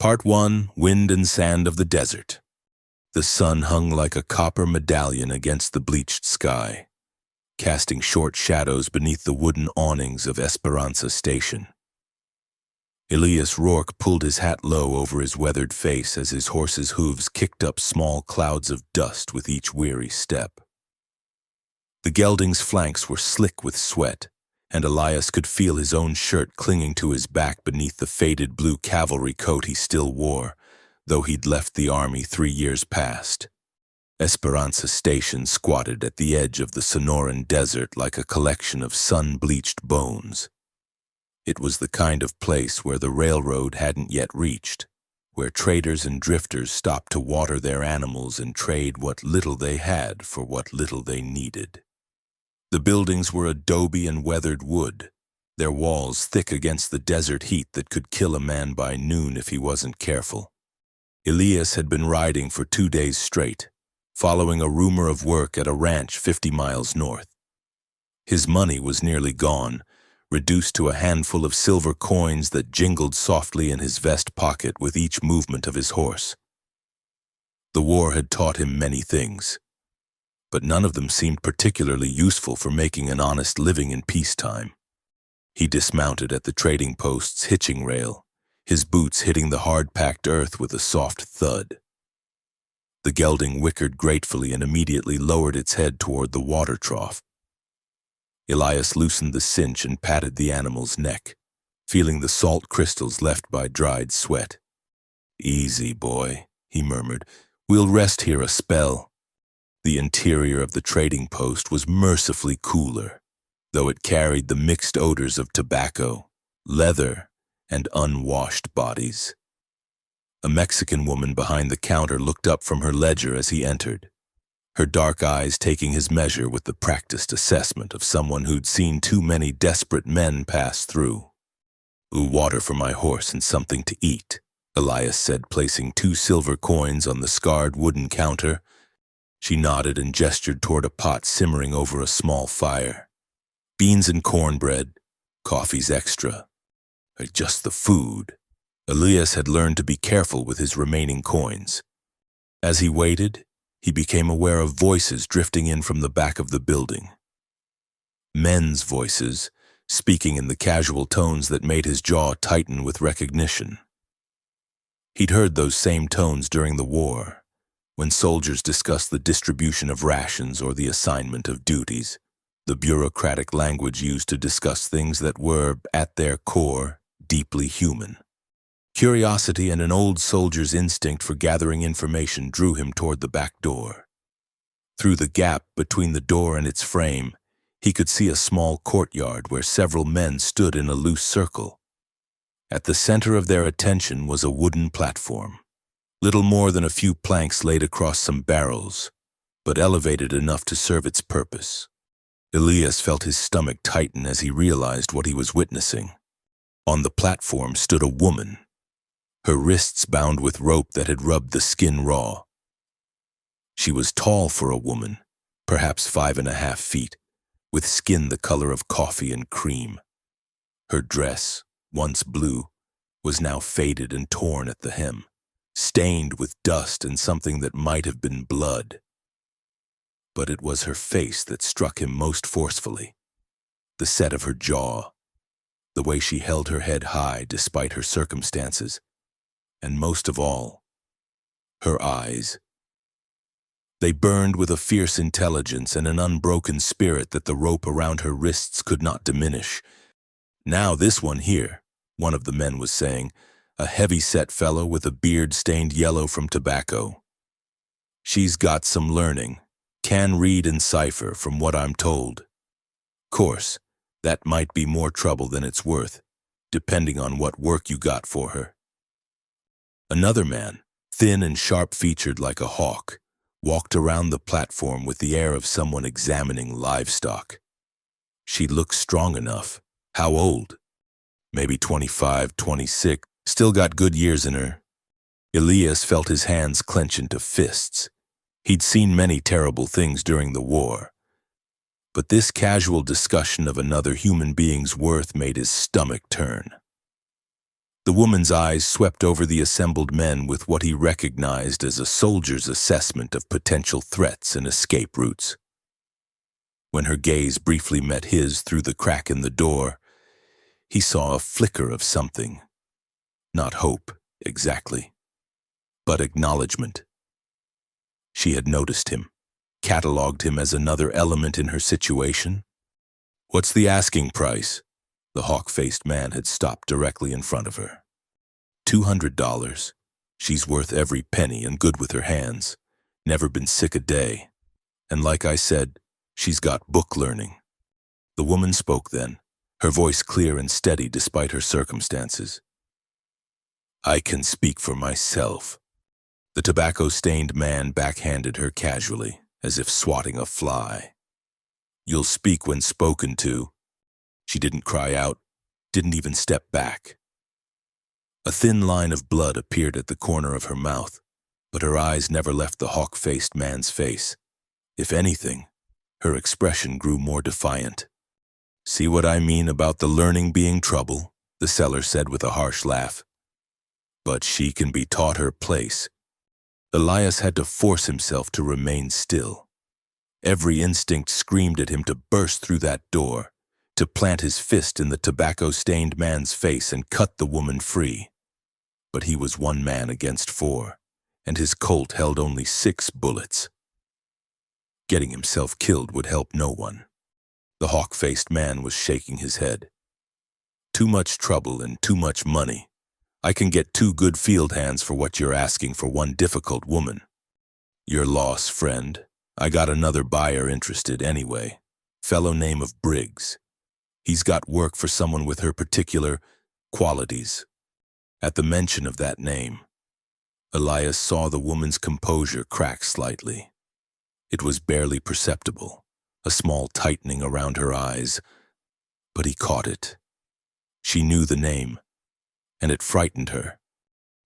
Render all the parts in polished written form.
Part 1: Wind and Sand of the Desert. The sun hung like a copper medallion against the bleached sky, casting short shadows beneath the wooden awnings of Esperanza Station. Elias Rourke pulled his hat low over his weathered face as his horse's hooves kicked up small clouds of dust with each weary step. The gelding's flanks were slick with sweat, and Elias could feel his own shirt clinging to his back beneath the faded blue cavalry coat he still wore, though he'd left the army 3 years past. Esperanza Station squatted at the edge of the Sonoran Desert like a collection of sun-bleached bones. It was the kind of place where the railroad hadn't yet reached, where traders and drifters stopped to water their animals and trade what little they had for what little they needed. The buildings were adobe and weathered wood, their walls thick against the desert heat that could kill a man by noon if he wasn't careful. Elias had been riding for 2 days straight, following a rumor of work at a ranch 50 miles north. His money was nearly gone, reduced to a handful of silver coins that jingled softly in his vest pocket with each movement of his horse. The war had taught him many things, but none of them seemed particularly useful for making an honest living in peacetime. He dismounted at the trading post's hitching rail, his boots hitting the hard-packed earth with a soft thud. The gelding whickered gratefully and immediately lowered its head toward the water trough. Elias loosened the cinch and patted the animal's neck, feeling the salt crystals left by dried sweat. "Easy, boy," he murmured. "We'll rest here a spell." The interior of the trading post was mercifully cooler, though it carried the mixed odors of tobacco, leather, and unwashed bodies. A Mexican woman behind the counter looked up from her ledger as he entered, her dark eyes taking his measure with the practiced assessment of someone who'd seen too many desperate men pass through. "Water for my horse and something to eat," Elias said, placing 2 silver coins on the scarred wooden counter. She nodded and gestured toward a pot simmering over a small fire. "Beans and cornbread, coffee's extra. Just the food." Elias had learned to be careful with his remaining coins. As he waited, he became aware of voices drifting in from the back of the building. Men's voices, speaking in the casual tones that made his jaw tighten with recognition. He'd heard those same tones during the war, when soldiers discussed the distribution of rations or the assignment of duties, the bureaucratic language used to discuss things that were, at their core, deeply human. Curiosity and an old soldier's instinct for gathering information drew him toward the back door. Through the gap between the door and its frame, he could see a small courtyard where several men stood in a loose circle. At the center of their attention was a wooden platform, little more than a few planks laid across some barrels, but elevated enough to serve its purpose. Elias felt his stomach tighten as he realized what he was witnessing. On the platform stood a woman, her wrists bound with rope that had rubbed the skin raw. She was tall for a woman, perhaps 5.5 feet, with skin the color of coffee and cream. Her dress, once blue, was now faded and torn at the hem, stained with dust and something that might have been blood. But it was her face that struck him most forcefully. The set of her jaw, the way she held her head high despite her circumstances, and most of all, her eyes. They burned with a fierce intelligence and an unbroken spirit that the rope around her wrists could not diminish. "Now this one here," one of the men was saying, a heavy-set fellow with a beard stained yellow from tobacco. "She's got some learning, can read and cipher from what I'm told. Course, that might be more trouble than it's worth, depending on what work you got for her." Another man, thin and sharp-featured like a hawk, walked around the platform with the air of someone examining livestock. She looked strong enough. How old? Maybe 25, 26, still got good years in her. Elias felt his hands clench into fists. He'd seen many terrible things during the war, but this casual discussion of another human being's worth made his stomach turn. The woman's eyes swept over the assembled men with what he recognized as a soldier's assessment of potential threats and escape routes. When her gaze briefly met his through the crack in the door, he saw a flicker of something. Not hope, exactly, but acknowledgement. She had noticed him, catalogued him as another element in her situation. "What's the asking price?" The hawk-faced man had stopped directly in front of her. $200. She's worth every penny and good with her hands. Never been sick a day. And like I said, she's got book learning. The woman spoke then, her voice clear and steady despite her circumstances. "I can speak for myself." The tobacco-stained man backhanded her casually, as if swatting a fly. "You'll speak when spoken to." She didn't cry out, didn't even step back. A thin line of blood appeared at the corner of her mouth, but her eyes never left the hawk-faced man's face. If anything, her expression grew more defiant. "See what I mean about the learning being trouble?" the seller said with a harsh laugh. "But she can be taught her place." Elias had to force himself to remain still. Every instinct screamed at him to burst through that door, to plant his fist in the tobacco-stained man's face and cut the woman free. But he was one man against four, and his Colt held only 6 bullets. Getting himself killed would help no one. The hawk-faced man was shaking his head. "Too much trouble and too much money. I can get 2 good field hands for what you're asking for one difficult woman." "Your loss, friend. I got another buyer interested anyway. Fellow name of Briggs. He's got work for someone with her particular qualities." At the mention of that name, Elias saw the woman's composure crack slightly. It was barely perceptible, a small tightening around her eyes, but he caught it. She knew the name, and it frightened her.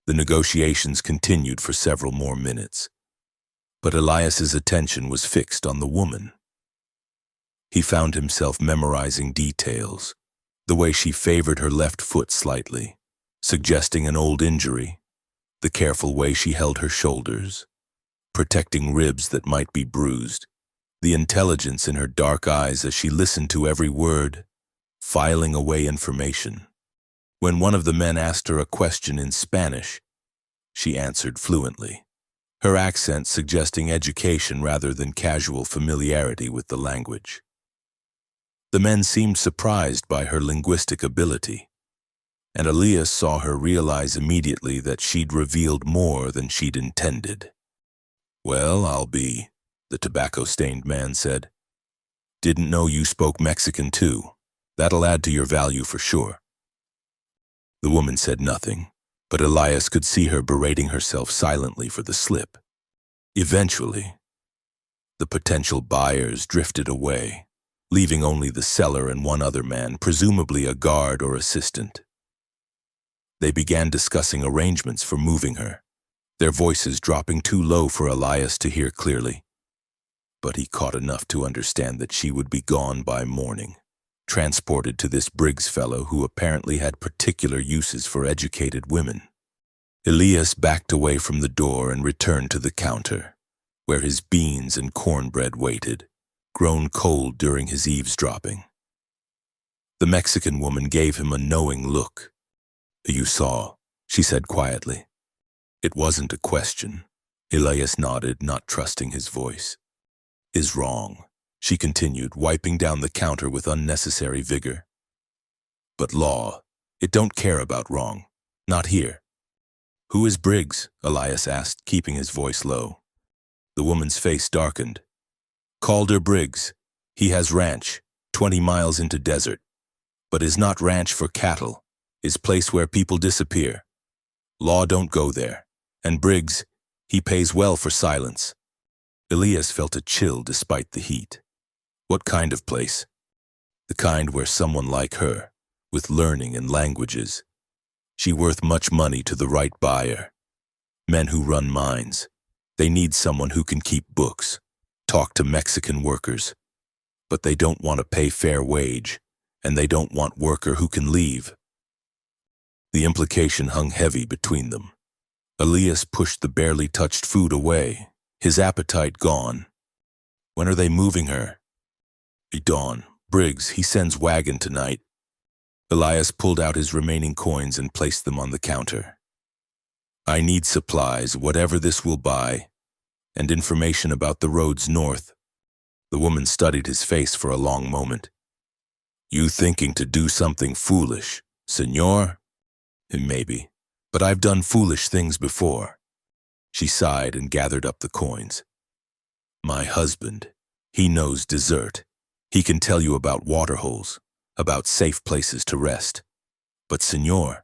The negotiations continued for several more minutes, but Elias's attention was fixed on the woman. He found himself memorizing details, the way she favored her left foot slightly, suggesting an old injury, the careful way she held her shoulders, protecting ribs that might be bruised, the intelligence in her dark eyes as she listened to every word, filing away information. When one of the men asked her a question in Spanish, she answered fluently, her accent suggesting education rather than casual familiarity with the language. The men seemed surprised by her linguistic ability, and Elias saw her realize immediately that she'd revealed more than she'd intended. "Well, I'll be," the tobacco-stained man said. "Didn't know you spoke Mexican too. That'll add to your value for sure." The woman said nothing, but Elias could see her berating herself silently for the slip. Eventually, the potential buyers drifted away, leaving only the seller and one other man, presumably a guard or assistant. They began discussing arrangements for moving her, their voices dropping too low for Elias to hear clearly. But he caught enough to understand that she would be gone by morning, transported to this Briggs fellow who apparently had particular uses for educated women. Elias backed away from the door and returned to the counter, where his beans and cornbread waited, grown cold during his eavesdropping. The Mexican woman gave him a knowing look. "You saw," she said quietly. It wasn't a question. Elias nodded, not trusting his voice. "Is wrong," she continued, wiping down the counter with unnecessary vigor. "But law, it don't care about wrong. Not here." "Who is Briggs?" Elias asked, keeping his voice low. The woman's face darkened. "Calder Briggs. He has ranch, 20 miles into desert, but is not ranch for cattle, is place where people disappear. Law don't go there, and Briggs, he pays well for silence." Elias felt a chill despite the heat. What kind of place? The kind where someone like her, with learning and languages, she worth much money to the right buyer. Men who run mines, they need someone who can keep books, talk to Mexican workers, but they don't want to pay fair wage, and they don't want worker who can leave. The implication hung heavy between them. Elias pushed the barely touched food away, his appetite gone. When are they moving her? Dawn. Briggs, he sends wagon tonight. Elias pulled out his remaining coins and placed them on the counter. I need supplies, whatever this will buy, and information about the roads north. The woman studied his face for a long moment. You thinking to do something foolish, senor? Maybe, but I've done foolish things before. She sighed and gathered up the coins. My husband, he knows desert. He can tell you about waterholes, about safe places to rest. But senor,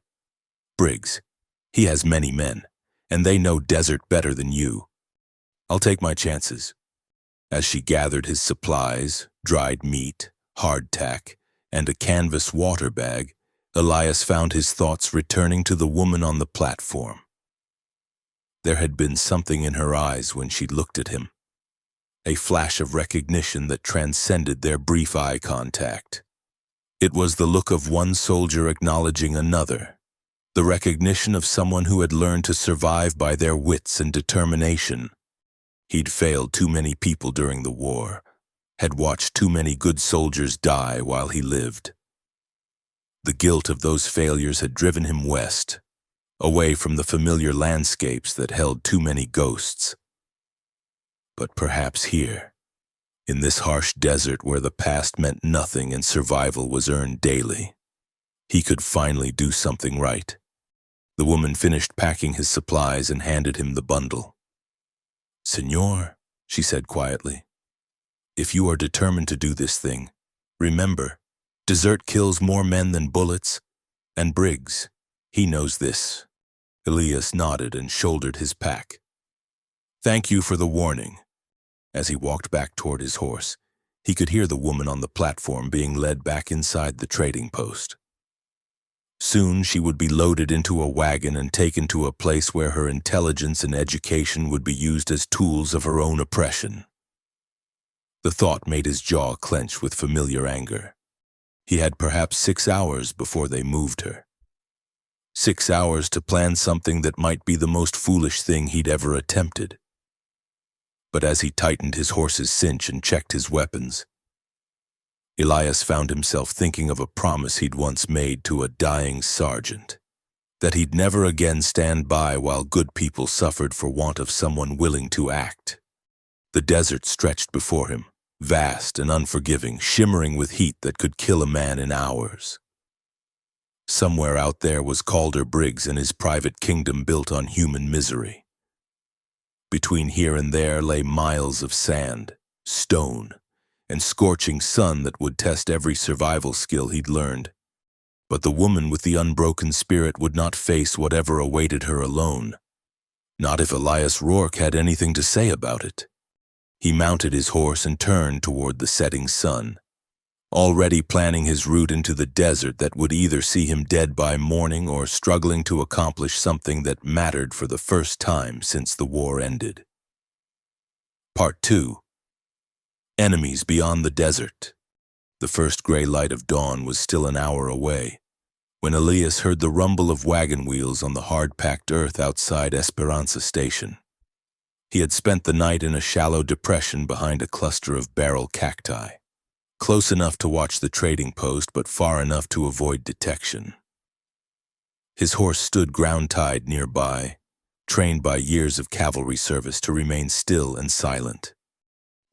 Briggs, he has many men, and they know desert better than you. I'll take my chances. As she gathered his supplies, dried meat, hardtack, and a canvas water bag, Elias found his thoughts returning to the woman on the platform. There had been something in her eyes when she looked at him, a flash of recognition that transcended their brief eye contact. It was the look of one soldier acknowledging another, the recognition of someone who had learned to survive by their wits and determination. He'd failed too many people during the war, had watched too many good soldiers die while he lived. The guilt of those failures had driven him west, away from the familiar landscapes that held too many ghosts. But perhaps here, in this harsh desert where the past meant nothing and survival was earned daily, he could finally do something right. The woman finished packing his supplies and handed him the bundle. Senor, she said quietly, if you are determined to do this thing, remember, desert kills more men than bullets, and Briggs, he knows this. Elias nodded and shouldered his pack. Thank you for the warning. As he walked back toward his horse, he could hear the woman on the platform being led back inside the trading post. Soon she would be loaded into a wagon and taken to a place where her intelligence and education would be used as tools of her own oppression. The thought made his jaw clench with familiar anger. He had perhaps 6 hours before they moved her. 6 hours to plan something that might be the most foolish thing he'd ever attempted. But as he tightened his horse's cinch and checked his weapons, Elias found himself thinking of a promise he'd once made to a dying sergeant, that he'd never again stand by while good people suffered for want of someone willing to act. The desert stretched before him, vast and unforgiving, shimmering with heat that could kill a man in hours. Somewhere out there was Calder Briggs and his private kingdom built on human misery. Between here and there lay miles of sand, stone, and scorching sun that would test every survival skill he'd learned. But the woman with the unbroken spirit would not face whatever awaited her alone. Not if Elias Rourke had anything to say about it. He mounted his horse and turned toward the setting sun, already planning his route into the desert that would either see him dead by morning or struggling to accomplish something that mattered for the first time since the war ended. Part 2. Enemies beyond the desert. The first gray light of dawn was still an hour away, when Elias heard the rumble of wagon wheels on the hard-packed earth outside Esperanza Station. He had spent the night in a shallow depression behind a cluster of barrel cacti, close enough to watch the trading post but far enough to avoid detection. His horse stood ground-tied nearby, trained by years of cavalry service to remain still and silent.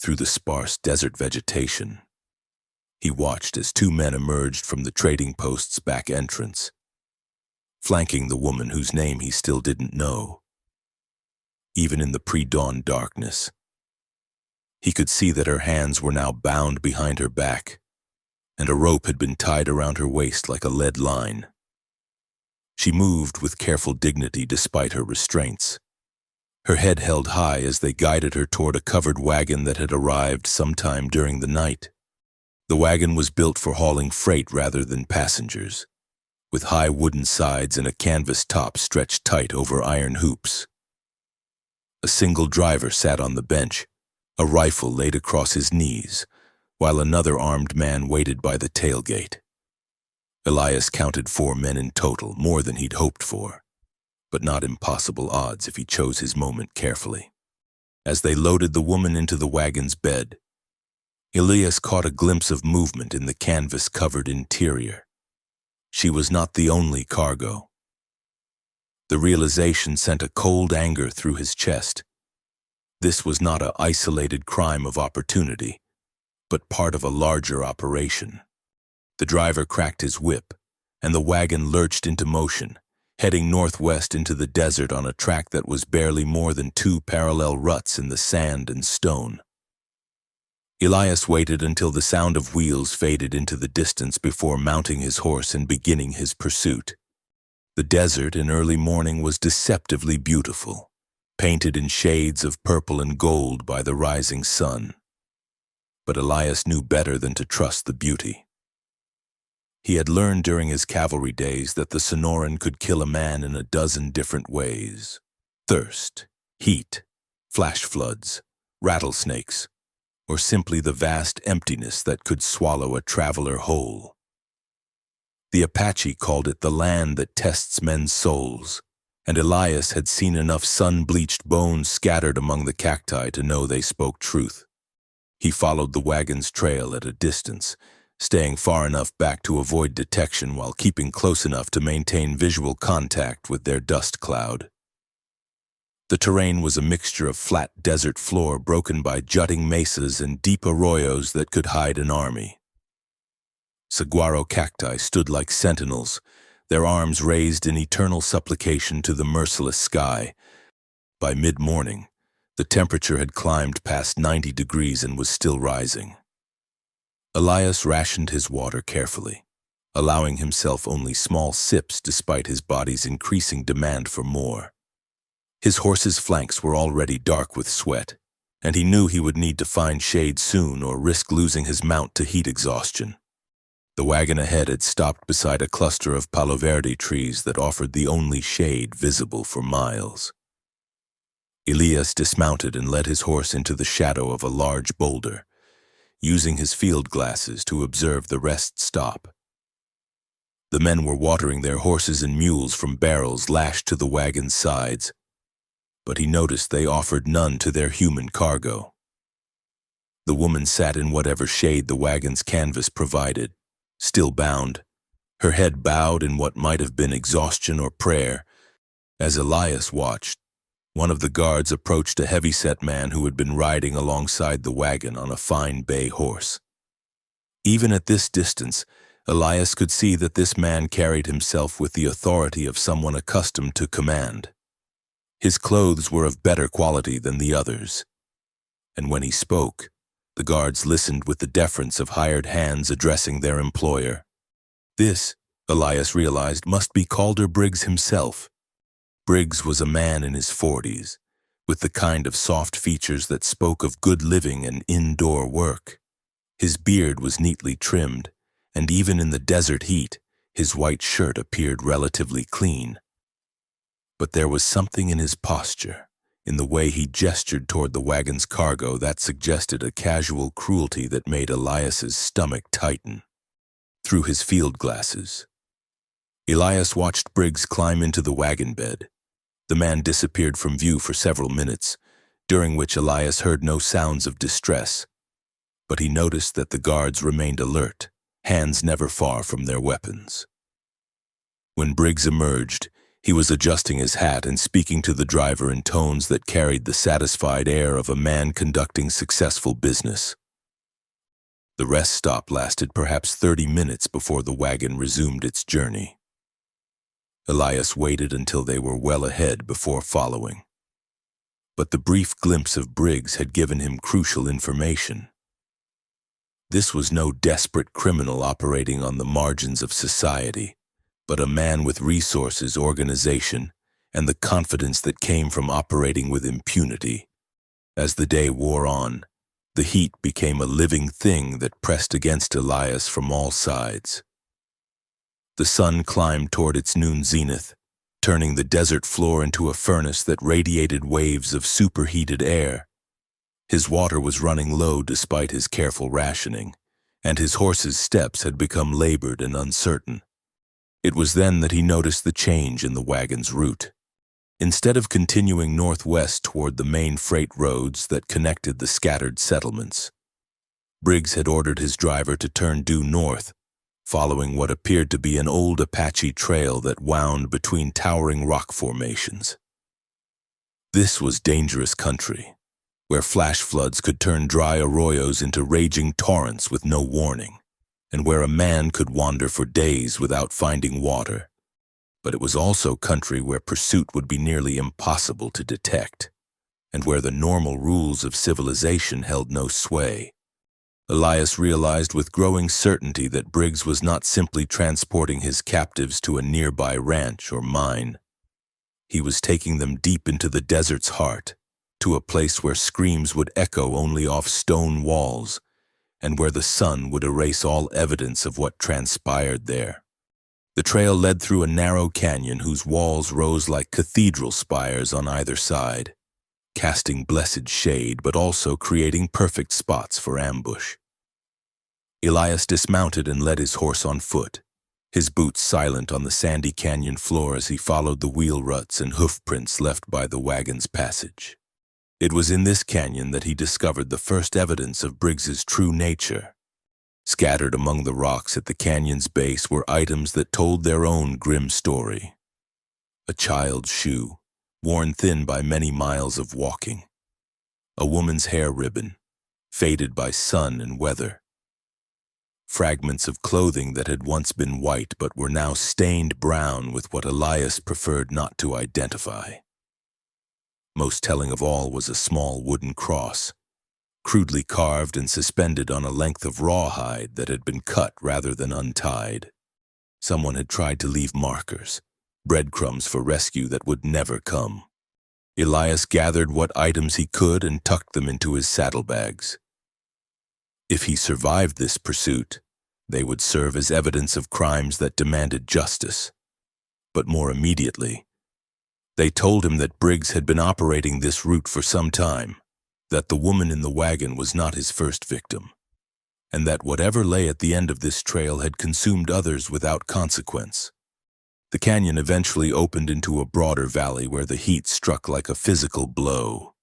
Through the sparse desert vegetation, he watched as 2 men emerged from the trading post's back entrance, flanking the woman whose name he still didn't know. Even in the pre-dawn darkness, he could see that her hands were now bound behind her back, and a rope had been tied around her waist like a lead line. She moved with careful dignity despite her restraints, her head held high as they guided her toward a covered wagon that had arrived sometime during the night. The wagon was built for hauling freight rather than passengers, with high wooden sides and a canvas top stretched tight over iron hoops. A single driver sat on the bench, a rifle laid across his knees, while another armed man waited by the tailgate. Elias counted 4 men in total, more than he'd hoped for, but not impossible odds if he chose his moment carefully. As they loaded the woman into the wagon's bed, Elias caught a glimpse of movement in the canvas-covered interior. She was not the only cargo. The realization sent a cold anger through his chest. This was not an isolated crime of opportunity, but part of a larger operation. The driver cracked his whip, and the wagon lurched into motion, heading northwest into the desert on a track that was barely more than 2 parallel ruts in the sand and stone. Elias waited until the sound of wheels faded into the distance before mounting his horse and beginning his pursuit. The desert in early morning was deceptively beautiful, painted in shades of purple and gold by the rising sun. But Elias knew better than to trust the beauty. He had learned during his cavalry days that the Sonoran could kill a man in a dozen different ways: thirst, heat, flash floods, rattlesnakes, or simply the vast emptiness that could swallow a traveler whole. The Apache called it the land that tests men's souls, and Elias had seen enough sun-bleached bones scattered among the cacti to know they spoke truth. He followed the wagon's trail at a distance, staying far enough back to avoid detection while keeping close enough to maintain visual contact with their dust cloud. The terrain was a mixture of flat desert floor broken by jutting mesas and deep arroyos that could hide an army. Saguaro cacti stood like sentinels, their arms raised in eternal supplication to the merciless sky. By mid-morning, the temperature had climbed past 90 degrees and was still rising. Elias rationed his water carefully, allowing himself only small sips despite his body's increasing demand for more. His horse's flanks were already dark with sweat, and he knew he would need to find shade soon or risk losing his mount to heat exhaustion. The wagon ahead had stopped beside a cluster of palo verde trees that offered the only shade visible for miles. Elias dismounted and led his horse into the shadow of a large boulder, using his field glasses to observe the rest stop. The men were watering their horses and mules from barrels lashed to the wagon's sides, but he noticed they offered none to their human cargo. The woman sat in whatever shade the wagon's canvas provided, still bound, her head bowed in what might have been exhaustion or prayer. As Elias watched, one of the guards approached a heavy-set man who had been riding alongside the wagon on a fine bay horse. Even at this distance, Elias could see that this man carried himself with the authority of someone accustomed to command. His clothes were of better quality than the others, and when he spoke, the guards listened with the deference of hired hands addressing their employer. This, Elias realized, must be Calder Briggs himself. Briggs was a man in his 40s, with the kind of soft features that spoke of good living and indoor work. His beard was neatly trimmed, and even in the desert heat, his white shirt appeared relatively clean. But there was something in his posture, in the way he gestured toward the wagon's cargo, that suggested a casual cruelty that made Elias's stomach tighten. Through his field glasses, Elias watched Briggs climb into the wagon bed. The man disappeared from view for several minutes, during which Elias heard no sounds of distress, but he noticed that the guards remained alert, hands never far from their weapons. When Briggs emerged, he was adjusting his hat and speaking to the driver in tones that carried the satisfied air of a man conducting successful business. The rest stop lasted perhaps 30 minutes before the wagon resumed its journey. Elias waited until they were well ahead before following. But the brief glimpse of Briggs had given him crucial information. This was no desperate criminal operating on the margins of society, but a man with resources, organization, and the confidence that came from operating with impunity. As the day wore on, the heat became a living thing that pressed against Elias from all sides. The sun climbed toward its noon zenith, turning the desert floor into a furnace that radiated waves of superheated air. His water was running low despite his careful rationing, and his horse's steps had become labored and uncertain. It was then that he noticed the change in the wagon's route. Instead of continuing northwest toward the main freight roads that connected the scattered settlements, Briggs had ordered his driver to turn due north, following what appeared to be an old Apache trail that wound between towering rock formations. This was dangerous country, where flash floods could turn dry arroyos into raging torrents with no warning, and where a man could wander for days without finding water. But it was also country where pursuit would be nearly impossible to detect, and where the normal rules of civilization held no sway. Elias realized with growing certainty that Briggs was not simply transporting his captives to a nearby ranch or mine. He was taking them deep into the desert's heart, to a place where screams would echo only off stone walls, and where the sun would erase all evidence of what transpired there. The trail led through a narrow canyon whose walls rose like cathedral spires on either side, casting blessed shade but also creating perfect spots for ambush. Elias dismounted and led his horse on foot, his boots silent on the sandy canyon floor as he followed the wheel ruts and hoof prints left by the wagon's passage. It was in this canyon that he discovered the first evidence of Briggs's true nature. Scattered among the rocks at the canyon's base were items that told their own grim story. A child's shoe, worn thin by many miles of walking. A woman's hair ribbon, faded by sun and weather. Fragments of clothing that had once been white but were now stained brown with what Elias preferred not to identify. Most telling of all was a small wooden cross, crudely carved and suspended on a length of rawhide that had been cut rather than untied. Someone had tried to leave markers, breadcrumbs for rescue that would never come. Elias gathered what items he could and tucked them into his saddlebags. If he survived this pursuit, they would serve as evidence of crimes that demanded justice. But more immediately, they told him that Briggs had been operating this route for some time, that the woman in the wagon was not his first victim, and that whatever lay at the end of this trail had consumed others without consequence. The canyon eventually opened into a broader valley where the heat struck like a physical blow.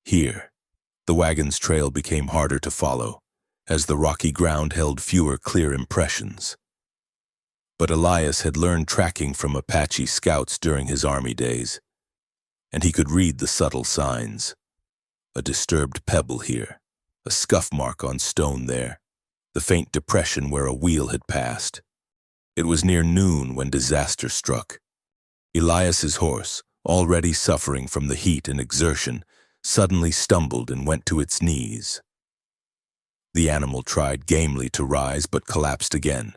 Here, the wagon's trail became harder to follow, as the rocky ground held fewer clear impressions. But Elias had learned tracking from Apache scouts during his army days, and he could read the subtle signs. A disturbed pebble here, a scuff mark on stone there, the faint depression where a wheel had passed. It was near noon when disaster struck. Elias's horse, already suffering from the heat and exertion, suddenly stumbled and went to its knees. The animal tried gamely to rise but collapsed again,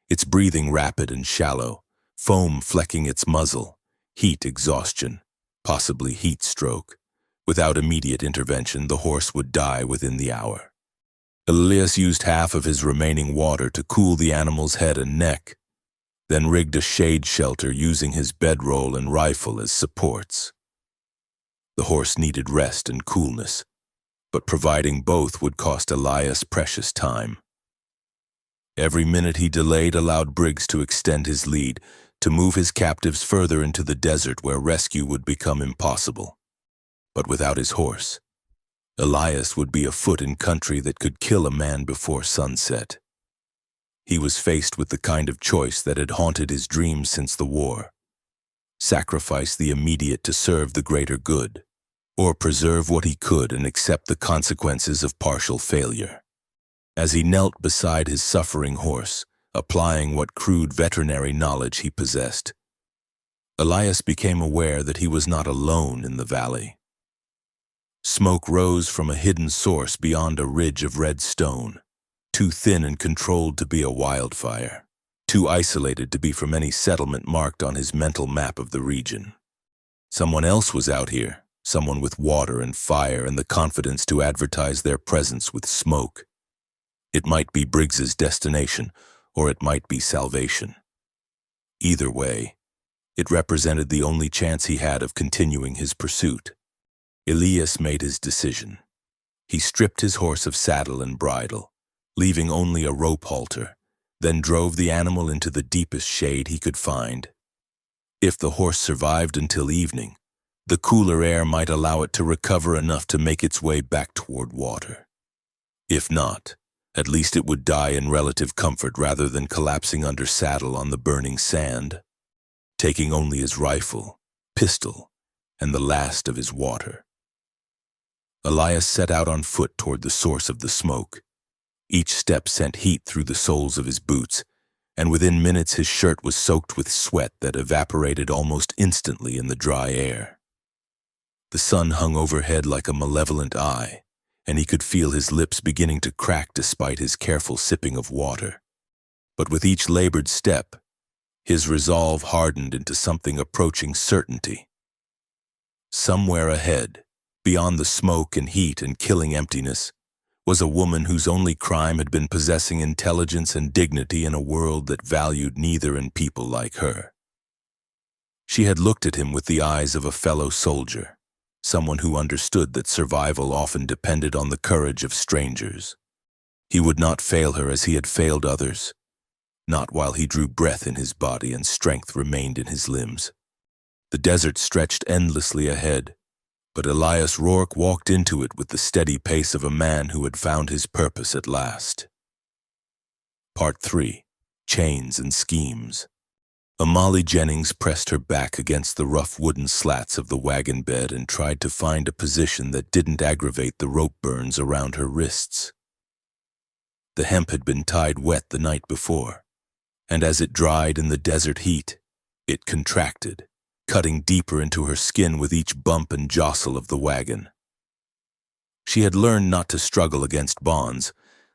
its breathing rapid and shallow, foam flecking its muzzle, heat exhaustion, possibly heat stroke. Without immediate intervention, the horse would die within the hour. Elias used half of his remaining water to cool the animal's head and neck, then rigged a shade shelter using his bedroll and rifle as supports. The horse needed rest and coolness, but providing both would cost Elias precious time. Every minute he delayed allowed Briggs to extend his lead, to move his captives further into the desert where rescue would become impossible. But without his horse, Elias would be afoot in country that could kill a man before sunset. He was faced with the kind of choice that had haunted his dreams since the war. Sacrifice the immediate to serve the greater good, or preserve what he could and accept the consequences of partial failure. As he knelt beside his suffering horse, applying what crude veterinary knowledge he possessed, Elias became aware that he was not alone in the valley. Smoke rose from a hidden source beyond a ridge of red stone, too thin and controlled to be a wildfire, too isolated to be from any settlement marked on his mental map of the region. Someone else was out here, someone with water and fire and the confidence to advertise their presence with smoke. It might be Briggs's destination, or it might be salvation. Either way, it represented the only chance he had of continuing his pursuit. Elias made his decision. He stripped his horse of saddle and bridle, leaving only a rope halter, then drove the animal into the deepest shade he could find. If the horse survived until evening, the cooler air might allow it to recover enough to make its way back toward water. If not, at least it would die in relative comfort rather than collapsing under saddle on the burning sand, taking only his rifle, pistol, and the last of his water. Elias set out on foot toward the source of the smoke. Each step sent heat through the soles of his boots, and within minutes his shirt was soaked with sweat that evaporated almost instantly in the dry air. The sun hung overhead like a malevolent eye, and he could feel his lips beginning to crack despite his careful sipping of water. But with each labored step, his resolve hardened into something approaching certainty. Somewhere ahead, beyond the smoke and heat and killing emptiness, was a woman whose only crime had been possessing intelligence and dignity in a world that valued neither in people like her. She had looked at him with the eyes of a fellow soldier, someone who understood that survival often depended on the courage of strangers. He would not fail her as he had failed others, not while he drew breath in his body and strength remained in his limbs. The desert stretched endlessly ahead, but Elias Rourke walked into it with the steady pace of a man who had found his purpose at last. Part 3. Chains and Schemes. Amali Jennings pressed her back against the rough wooden slats of the wagon bed and tried to find a position that didn't aggravate the rope burns around her wrists. The hemp had been tied wet the night before, and as it dried in the desert heat, it contracted, cutting deeper into her skin with each bump and jostle of the wagon. She had learned not to struggle against bonds.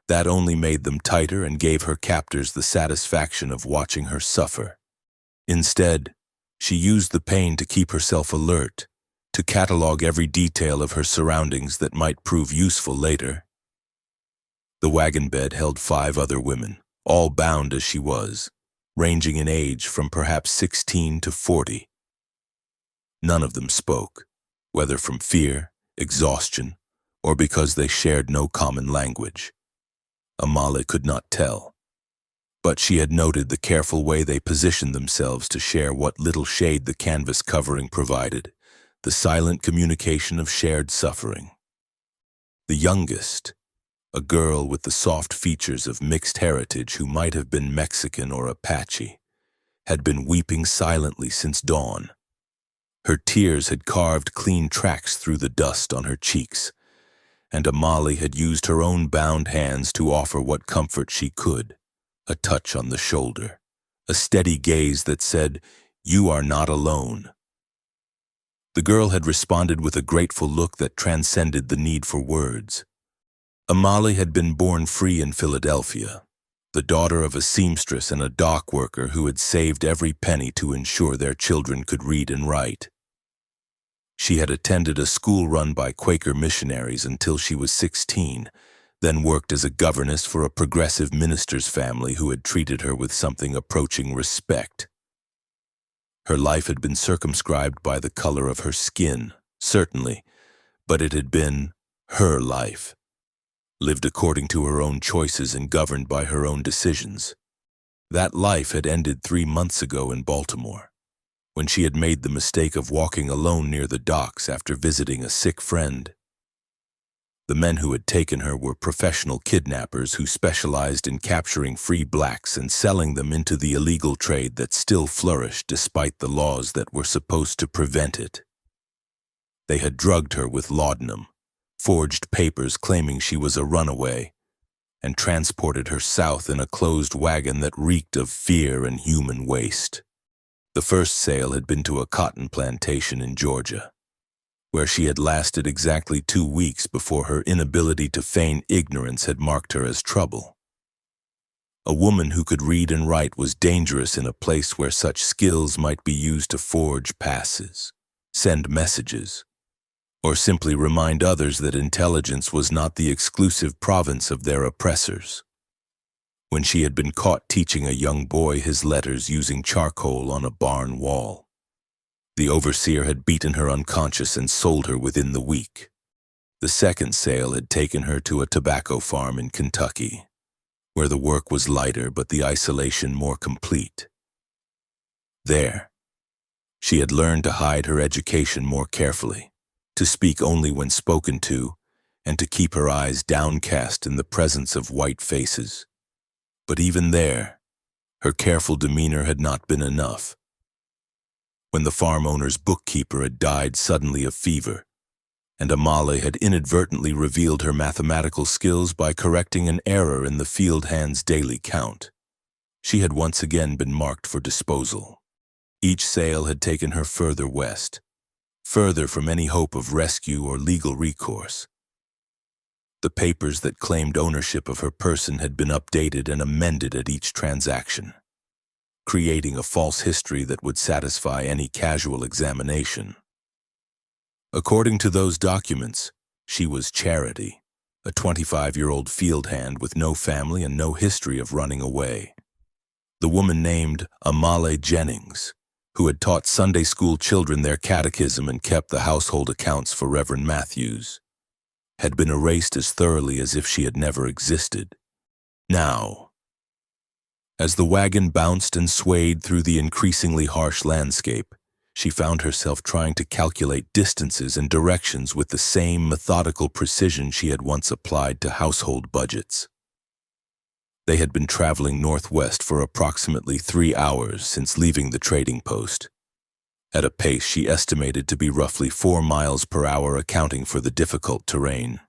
That only made them tighter and gave her captors the satisfaction of watching her suffer. Instead, she used the pain to keep herself alert, to catalog every detail of her surroundings that might prove useful later. The wagon bed held 5 other women, all bound as she was, ranging in age from perhaps 16 to 40. None of them spoke, whether from fear, exhaustion, or because they shared no common language. Amali could not tell, but she had noted the careful way they positioned themselves to share what little shade the canvas covering provided, the silent communication of shared suffering. The youngest, a girl with the soft features of mixed heritage who might have been Mexican or Apache, had been weeping silently since dawn. Her tears had carved clean tracks through the dust on her cheeks, and Amali had used her own bound hands to offer what comfort she could, a touch on the shoulder, a steady gaze that said, "You are not alone." The girl had responded with a grateful look that transcended the need for words. Amali had been born free in Philadelphia, the daughter of a seamstress and a dock worker who had saved every penny to ensure their children could read and write. She had attended a school run by Quaker missionaries until she was 16, then worked as a governess for a progressive minister's family who had treated her with something approaching respect. Her life had been circumscribed by the color of her skin, certainly, but it had been her life, lived according to her own choices and governed by her own decisions. That life had ended 3 months ago in Baltimore, when she had made the mistake of walking alone near the docks after visiting a sick friend. The men who had taken her were professional kidnappers who specialized in capturing free blacks and selling them into the illegal trade that still flourished despite the laws that were supposed to prevent it. They had drugged her with laudanum, forged papers claiming she was a runaway, and transported her south in a closed wagon that reeked of fear and human waste. The first sale had been to a cotton plantation in Georgia, where she had lasted exactly 2 weeks before her inability to feign ignorance had marked her as trouble. A woman who could read and write was dangerous in a place where such skills might be used to forge passes, send messages, or simply remind others that intelligence was not the exclusive province of their oppressors. When she had been caught teaching a young boy his letters using charcoal on a barn wall, the overseer had beaten her unconscious and sold her within the week. The second sale had taken her to a tobacco farm in Kentucky, where the work was lighter but the isolation more complete. There, she had learned to hide her education more carefully, to speak only when spoken to, and to keep her eyes downcast in the presence of white faces. But even there, her careful demeanor had not been enough. When the farm owner's bookkeeper had died suddenly of fever, and Amale had inadvertently revealed her mathematical skills by correcting an error in the field hand's daily count, she had once again been marked for disposal. Each sale had taken her further west, further from any hope of rescue or legal recourse. The papers that claimed ownership of her person had been updated and amended at each transaction, creating a false history that would satisfy any casual examination. According to those documents, she was Charity, a 25-year-old field hand with no family and no history of running away. The woman named Amale Jennings, who had taught Sunday school children their catechism and kept the household accounts for Reverend Matthews, had been erased as thoroughly as if she had never existed. Now, as the wagon bounced and swayed through the increasingly harsh landscape, she found herself trying to calculate distances and directions with the same methodical precision she had once applied to household budgets. They had been traveling northwest for approximately 3 hours since leaving the trading post, at a pace she estimated to be roughly 4 miles per hour, accounting for the difficult terrain.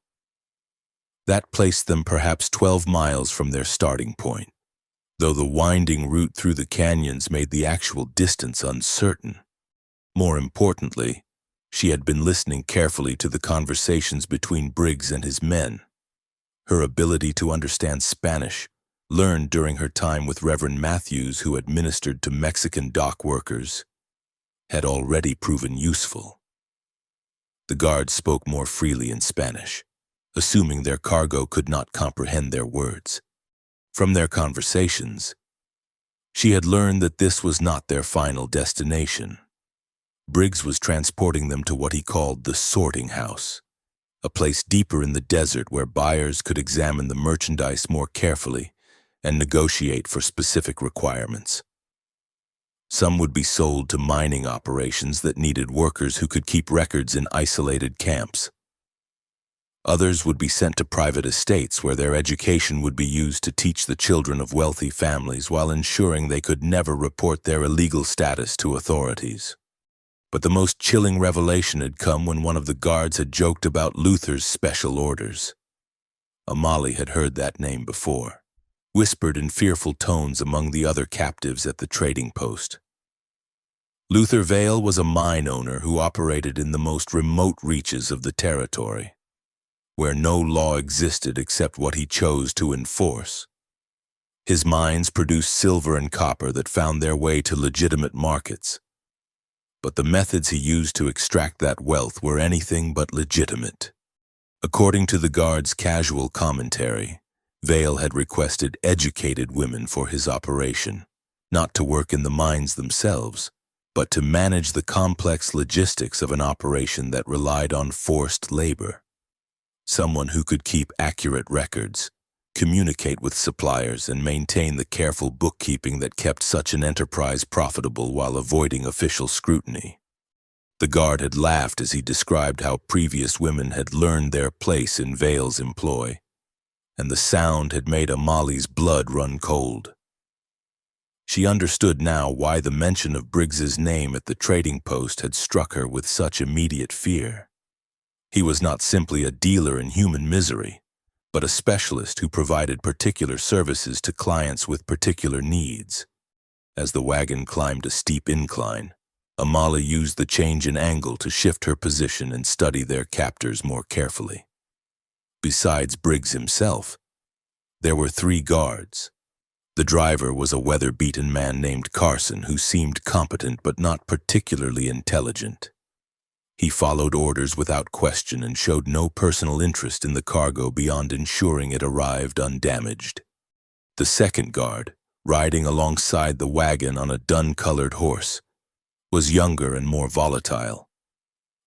That placed them perhaps 12 miles from their starting point, though the winding route through the canyons made the actual distance uncertain. More importantly, she had been listening carefully to the conversations between Briggs and his men. Her ability to understand Spanish, learned during her time with Reverend Matthews, who had ministered to Mexican dock workers, had already proven useful. The guards spoke more freely in Spanish, assuming their cargo could not comprehend their words. From their conversations, she had learned that this was not their final destination. Briggs was transporting them to what he called the sorting house, a place deeper in the desert where buyers could examine the merchandise more carefully and negotiate for specific requirements. Some would be sold to mining operations that needed workers who could keep records in isolated camps. Others would be sent to private estates where their education would be used to teach the children of wealthy families while ensuring they could never report their illegal status to authorities. But the most chilling revelation had come when one of the guards had joked about Luther's special orders. Amale had heard that name before, whispered in fearful tones among the other captives at the trading post. Luther Vale was a mine owner who operated in the most remote reaches of the territory, where no law existed except what he chose to enforce. His mines produced silver and copper that found their way to legitimate markets, but the methods he used to extract that wealth were anything but legitimate. According to the guard's casual commentary, Vale had requested educated women for his operation, not to work in the mines themselves, but to manage the complex logistics of an operation that relied on forced labor. Someone who could keep accurate records, communicate with suppliers, and maintain the careful bookkeeping that kept such an enterprise profitable while avoiding official scrutiny. The guard had laughed as he described how previous women had learned their place in Vale's employ, and the sound had made Amale's blood run cold. She understood now why the mention of Briggs's name at the trading post had struck her with such immediate fear. He was not simply a dealer in human misery, but a specialist who provided particular services to clients with particular needs. As the wagon climbed a steep incline, Amale used the change in angle to shift her position and study their captors more carefully. Besides Briggs himself, there were 3 guards. The driver was a weather-beaten man named Carson who seemed competent but not particularly intelligent. He followed orders without question and showed no personal interest in the cargo beyond ensuring it arrived undamaged. The second guard, riding alongside the wagon on a dun-colored horse, was younger and more volatile.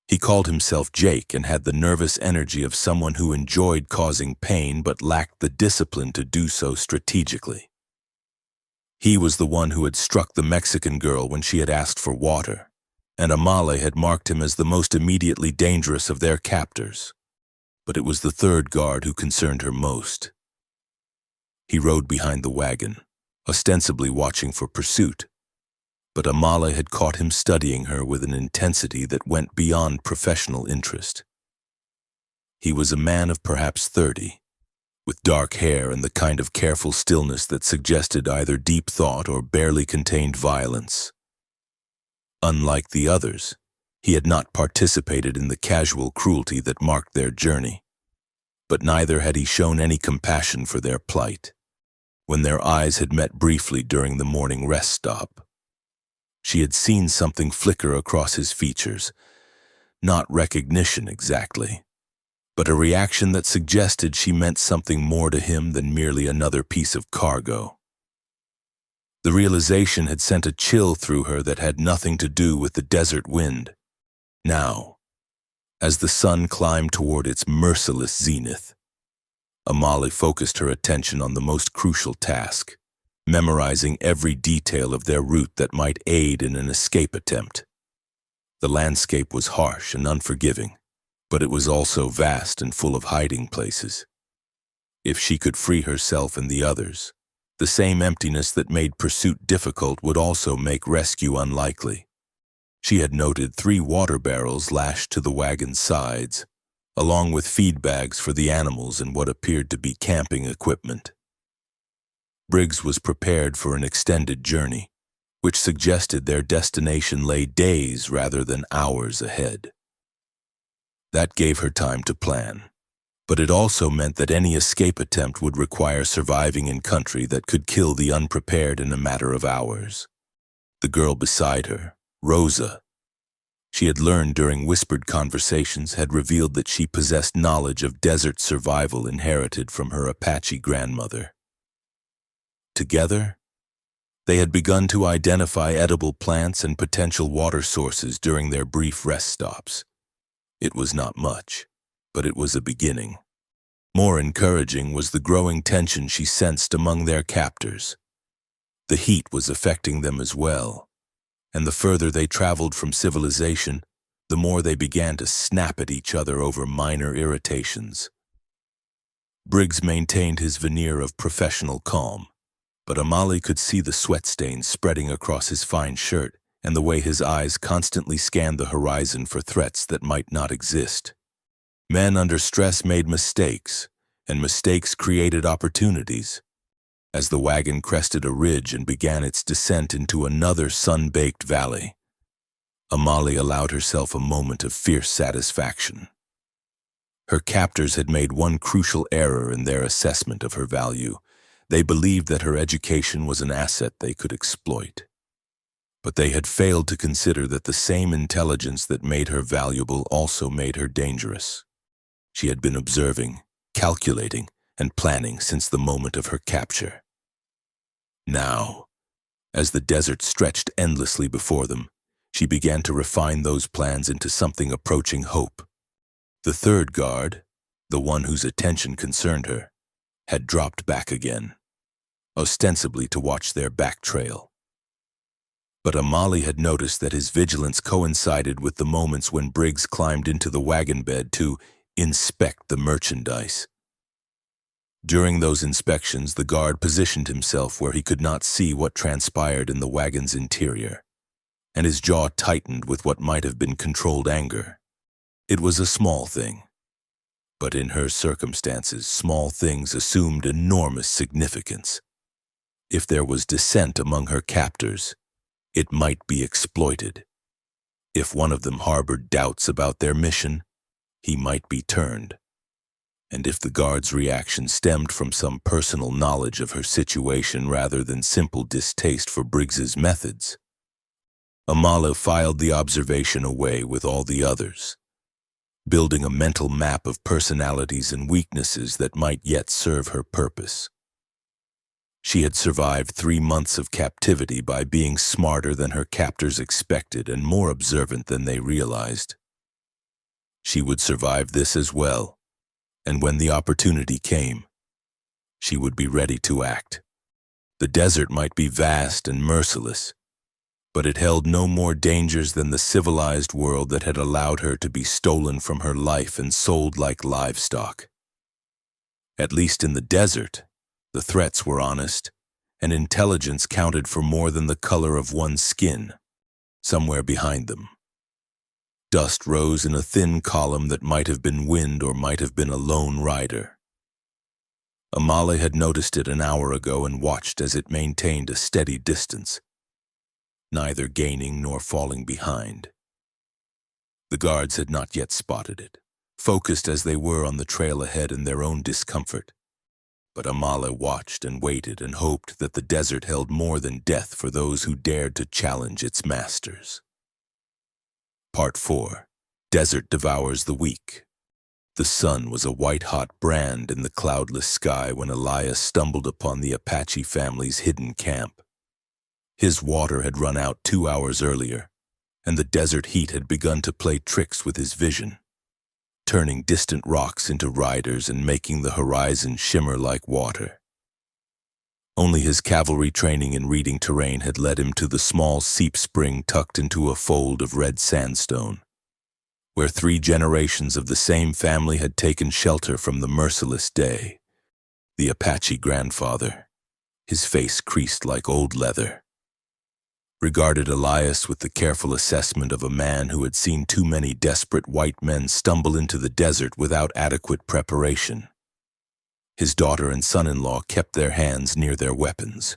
He called himself Jake and had the nervous energy of someone who enjoyed causing pain but lacked the discipline to do so strategically. He was the one who had struck the Mexican girl when she had asked for water, and Amale had marked him as the most immediately dangerous of their captors. But it was the third guard who concerned her most. He rode behind the wagon, ostensibly watching for pursuit, but Amale had caught him studying her with an intensity that went beyond professional interest. He was a man of perhaps 30, with dark hair and the kind of careful stillness that suggested either deep thought or barely contained violence. Unlike the others, he had not participated in the casual cruelty that marked their journey, but neither had he shown any compassion for their plight. When their eyes had met briefly during the morning rest stop, she had seen something flicker across his features, not recognition exactly, but a reaction that suggested she meant something more to him than merely another piece of cargo. The realization had sent a chill through her that had nothing to do with the desert wind. Now, as the sun climbed toward its merciless zenith, Amale focused her attention on the most crucial task, memorizing every detail of their route that might aid in an escape attempt. The landscape was harsh and unforgiving, but it was also vast and full of hiding places. If she could free herself and the others, the same emptiness that made pursuit difficult would also make rescue unlikely. She had noted 3 water barrels lashed to the wagon's sides, along with feed bags for the animals and what appeared to be camping equipment. Briggs was prepared for an extended journey, which suggested their destination lay days rather than hours ahead. That gave her time to plan, but it also meant that any escape attempt would require surviving in country that could kill the unprepared in a matter of hours. The girl beside her, Rosa, she had learned during whispered conversations, had revealed that she possessed knowledge of desert survival inherited from her Apache grandmother. Together, they had begun to identify edible plants and potential water sources during their brief rest stops. It was not much, but it was a beginning. More encouraging was the growing tension she sensed among their captors. The heat was affecting them as well, and the further they traveled from civilization, the more they began to snap at each other over minor irritations. Briggs maintained his veneer of professional calm, but Amale could see the sweat stains spreading across his fine shirt and the way his eyes constantly scanned the horizon for threats that might not exist. Men under stress made mistakes, and mistakes created opportunities. As the wagon crested a ridge and began its descent into another sun-baked valley, Amale allowed herself a moment of fierce satisfaction. Her captors had made one crucial error in their assessment of her value. They believed that her education was an asset they could exploit. But they had failed to consider that the same intelligence that made her valuable also made her dangerous. She had been observing, calculating, and planning since the moment of her capture. Now, as the desert stretched endlessly before them, she began to refine those plans into something approaching hope. The third guard, the one whose attention concerned her, had dropped back again, ostensibly to watch their back trail. But Amale had noticed that his vigilance coincided with the moments when Briggs climbed into the wagon bed to inspect the merchandise. During those inspections, the guard positioned himself where he could not see what transpired in the wagon's interior, and his jaw tightened with what might have been controlled anger. It was a small thing, but in her circumstances, small things assumed enormous significance. If there was dissent among her captors, it might be exploited. If one of them harbored doubts about their mission, he might be turned. And if the guard's reaction stemmed from some personal knowledge of her situation rather than simple distaste for Briggs's methods, Amale filed the observation away with all the others, building a mental map of personalities and weaknesses that might yet serve her purpose. She had survived 3 months of captivity by being smarter than her captors expected and more observant than they realized. She would survive this as well, and when the opportunity came, she would be ready to act. The desert might be vast and merciless, but it held no more dangers than the civilized world that had allowed her to be stolen from her life and sold like livestock. At least in the desert, the threats were honest, and intelligence counted for more than the color of one's skin. Somewhere behind them, dust rose in a thin column that might have been wind or might have been a lone rider. Amale had noticed it an hour ago and watched as it maintained a steady distance, neither gaining nor falling behind. The guards had not yet spotted it, focused as they were on the trail ahead in their own discomfort. But Amale watched and waited and hoped that the desert held more than death for those who dared to challenge its masters. Part 4. Desert devours the weak. The sun was a white-hot brand in the cloudless sky when Elias stumbled upon the Apache family's hidden camp. His water had run out 2 hours earlier, and the desert heat had begun to play tricks with his vision, turning distant rocks into riders and making the horizon shimmer like water. Only his cavalry training in reading terrain had led him to the small seep spring tucked into a fold of red sandstone, where 3 generations of the same family had taken shelter from the merciless day. The Apache grandfather, his face creased like old leather, regarded Elias with the careful assessment of a man who had seen too many desperate white men stumble into the desert without adequate preparation. His daughter and son-in-law kept their hands near their weapons,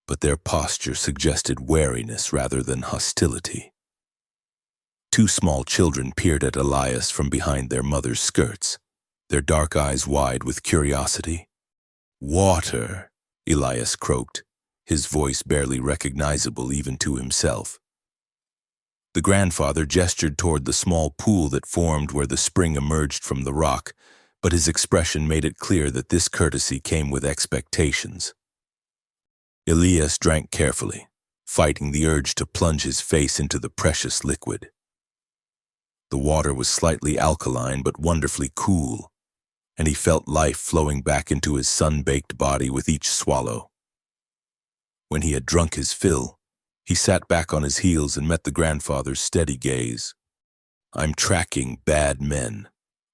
but their posture suggested wariness rather than hostility. 2 small children peered at Elias from behind their mother's skirts, their dark eyes wide with curiosity. "Water," Elias croaked, his voice barely recognizable even to himself. The grandfather gestured toward the small pool that formed where the spring emerged from the rock, but his expression made it clear that this courtesy came with expectations. Elias drank carefully, fighting the urge to plunge his face into the precious liquid. The water was slightly alkaline but wonderfully cool, and he felt life flowing back into his sun-baked body with each swallow. When he had drunk his fill, he sat back on his heels and met the grandfather's steady gaze. "I'm tracking bad men,"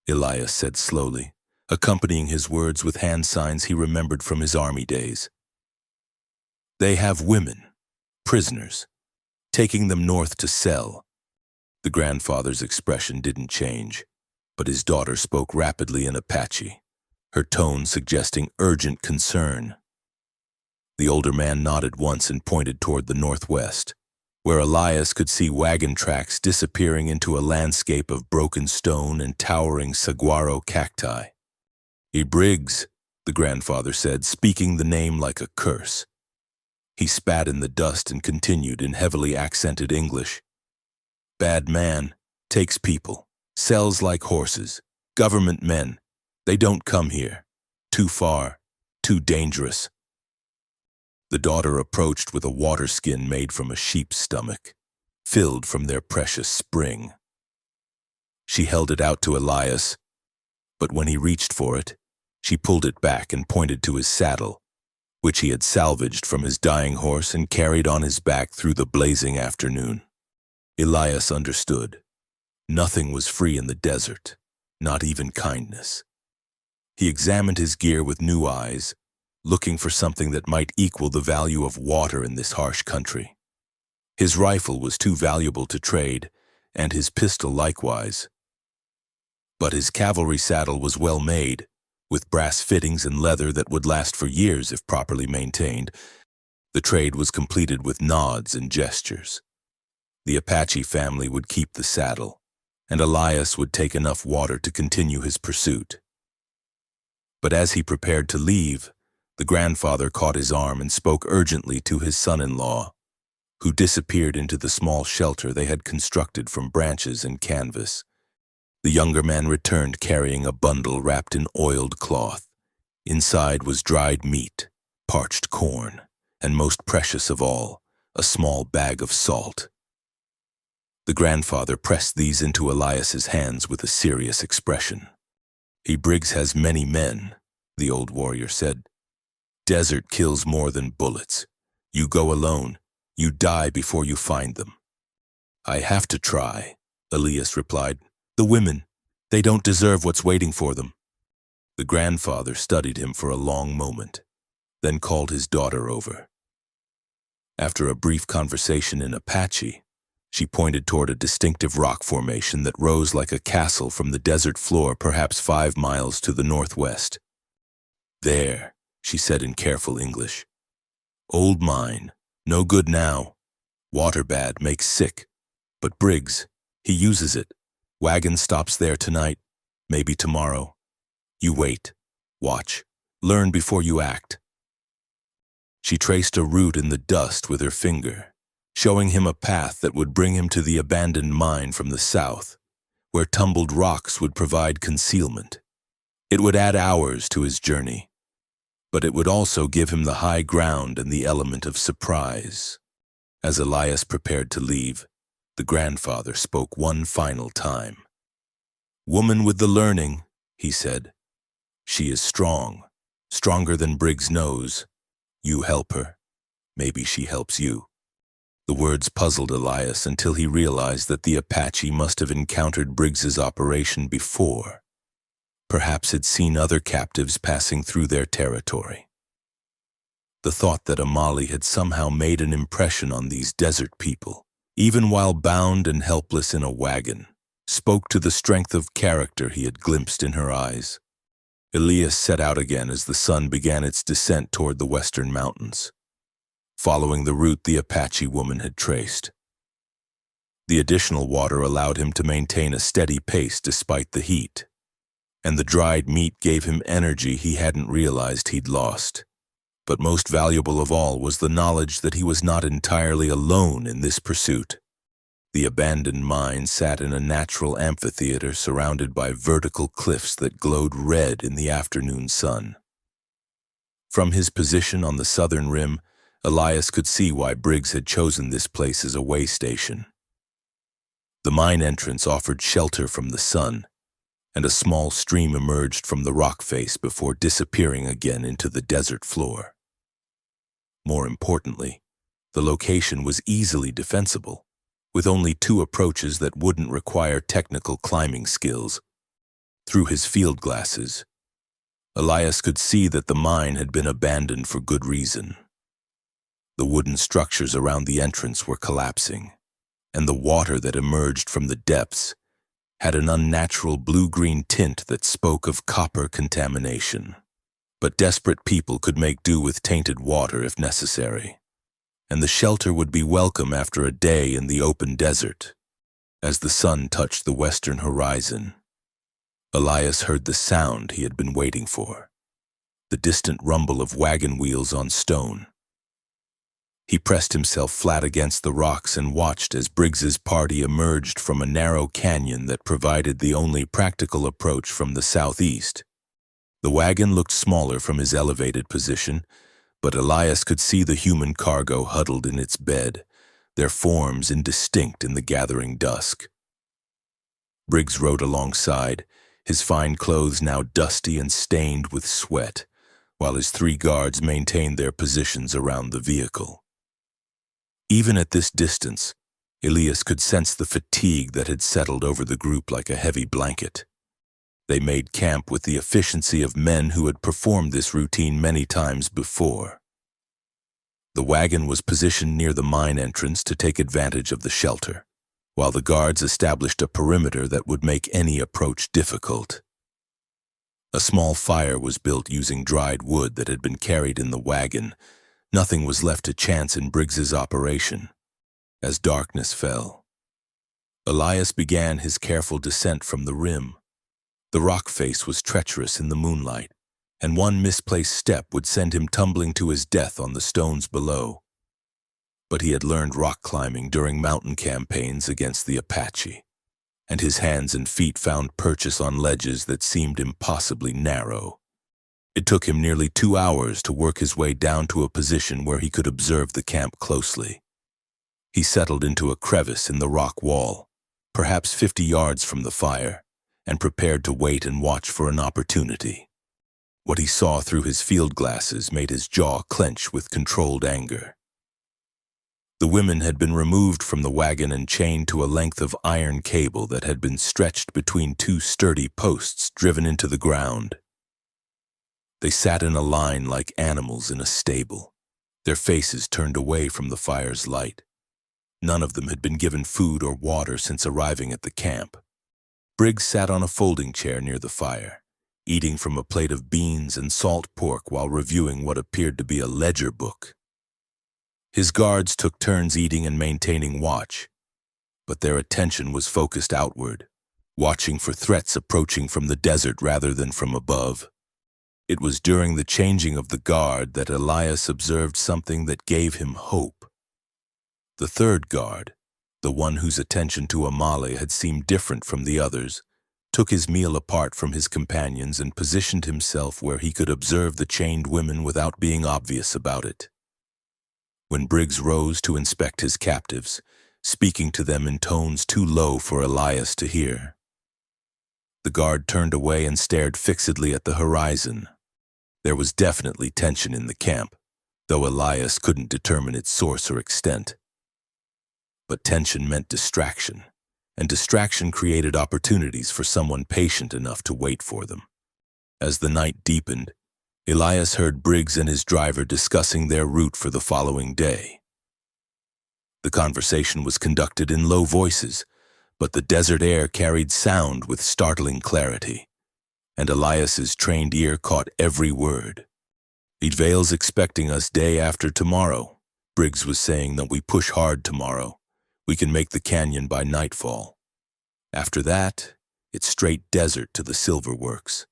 Elias said slowly, accompanying his words with hand signs he remembered from his army days. "They have women, prisoners, taking them north to sell." The grandfather's expression didn't change, but his daughter spoke rapidly in Apache, her tone suggesting urgent concern. The older man nodded once and pointed toward the northwest, where Elias could see wagon tracks disappearing into a landscape of broken stone and towering saguaro cacti. "Briggs," the grandfather said, speaking the name like a curse. He spat in the dust and continued in heavily accented English. "Bad man, takes people, sells like horses, government men. They don't come here. Too far, too dangerous." The daughter approached with a water skin made from a sheep's stomach, filled from their precious spring. She held it out to Elias, but when he reached for it, she pulled it back and pointed to his saddle, which he had salvaged from his dying horse and carried on his back through the blazing afternoon. Elias understood. Nothing was free in the desert, not even kindness. He examined his gear with new eyes, looking for something that might equal the value of water in this harsh country. His rifle was too valuable to trade, and his pistol likewise. But his cavalry saddle was well made, with brass fittings and leather that would last for years if properly maintained. The trade was completed with nods and gestures. The Apache family would keep the saddle, and Elias would take enough water to continue his pursuit. But as he prepared to leave, the grandfather caught his arm and spoke urgently to his son-in-law, who disappeared into the small shelter they had constructed from branches and canvas. The younger man returned carrying a bundle wrapped in oiled cloth. Inside was dried meat, parched corn, and most precious of all, a small bag of salt. The grandfather pressed these into Elias's hands with a serious expression. Briggs has many men, the old warrior said. Desert kills more than bullets. You go alone, you die before you find them. I have to try, Elias replied. The women, they don't deserve what's waiting for them. The grandfather studied him for a long moment, then called his daughter over. After a brief conversation in Apache, she pointed toward a distinctive rock formation that rose like a castle from the desert floor perhaps 5 miles to the northwest. There, she said in careful English. Old mine, no good now. Water bad, makes sick. But Briggs, he uses it. Wagon stops there tonight, maybe tomorrow. You wait, watch, learn before you act. She traced a route in the dust with her finger, showing him a path that would bring him to the abandoned mine from the south, where tumbled rocks would provide concealment. It would add hours to his journey, but it would also give him the high ground and the element of surprise. As Elias prepared to leave, the grandfather spoke one final time. Woman with the learning, he said. She is strong, stronger than Briggs knows. You help her. Maybe she helps you. The words puzzled Elias until he realized that the Apache must have encountered Briggs's operation before. Perhaps had seen other captives passing through their territory. The thought that Amali had somehow made an impression on these desert people, even while bound and helpless in a wagon, spoke to the strength of character he had glimpsed in her eyes. Elias set out again as the sun began its descent toward the western mountains, following the route the Apache woman had traced. The additional water allowed him to maintain a steady pace despite the heat, and the dried meat gave him energy he hadn't realized he'd lost. But most valuable of all was the knowledge that he was not entirely alone in this pursuit. The abandoned mine sat in a natural amphitheater surrounded by vertical cliffs that glowed red in the afternoon sun. From his position on the southern rim, Elias could see why Briggs had chosen this place as a way station. The mine entrance offered shelter from the sun, and a small stream emerged from the rock face before disappearing again into the desert floor. More importantly, the location was easily defensible, with only 2 approaches that wouldn't require technical climbing skills. Through his field glasses, Elias could see that the mine had been abandoned for good reason. The wooden structures around the entrance were collapsing, and the water that emerged from the depths had an unnatural blue-green tint that spoke of copper contamination. But desperate people could make do with tainted water if necessary, and the shelter would be welcome after a day in the open desert. As the sun touched the western horizon, Elias heard the sound he had been waiting for, the distant rumble of wagon wheels on stone. He pressed himself flat against the rocks and watched as Briggs's party emerged from a narrow canyon that provided the only practical approach from the southeast. The wagon looked smaller from his elevated position, but Elias could see the human cargo huddled in its bed, their forms indistinct in the gathering dusk. Briggs rode alongside, his fine clothes now dusty and stained with sweat, while his 3 guards maintained their positions around the vehicle. Even at this distance, Elias could sense the fatigue that had settled over the group like a heavy blanket. They made camp with the efficiency of men who had performed this routine many times before. The wagon was positioned near the mine entrance to take advantage of the shelter, while the guards established a perimeter that would make any approach difficult. A small fire was built using dried wood that had been carried in the wagon. Nothing was left to chance in Briggs's operation. As darkness fell, Elias began his careful descent from the rim. The rock face was treacherous in the moonlight, and one misplaced step would send him tumbling to his death on the stones below. But he had learned rock climbing during mountain campaigns against the Apache, and his hands and feet found purchase on ledges that seemed impossibly narrow. It took him nearly 2 hours to work his way down to a position where he could observe the camp closely. He settled into a crevice in the rock wall, perhaps 50 yards from the fire, and prepared to wait and watch for an opportunity. What he saw through his field glasses made his jaw clench with controlled anger. The women had been removed from the wagon and chained to a length of iron cable that had been stretched between two sturdy posts driven into the ground. They sat in a line like animals in a stable, their faces turned away from the fire's light. None of them had been given food or water since arriving at the camp. Briggs sat on a folding chair near the fire, eating from a plate of beans and salt pork while reviewing what appeared to be a ledger book. His guards took turns eating and maintaining watch, but their attention was focused outward, watching for threats approaching from the desert rather than from above. It was during the changing of the guard that Elias observed something that gave him hope. The third guard, the one whose attention to Amale had seemed different from the others, took his meal apart from his companions and positioned himself where he could observe the chained women without being obvious about it. When Briggs rose to inspect his captives, speaking to them in tones too low for Elias to hear, the guard turned away and stared fixedly at the horizon. There was definitely tension in the camp, though Elias couldn't determine its source or extent. But tension meant distraction, and distraction created opportunities for someone patient enough to wait for them. As the night deepened, Elias heard Briggs and his driver discussing their route for the following day. The conversation was conducted in low voices, but the desert air carried sound with startling clarity, and Elias's trained ear caught every word. "Eidvale's expecting us day after tomorrow." Briggs was saying that we push hard tomorrow. We can make the canyon by nightfall. After that, it's straight desert to the silver works.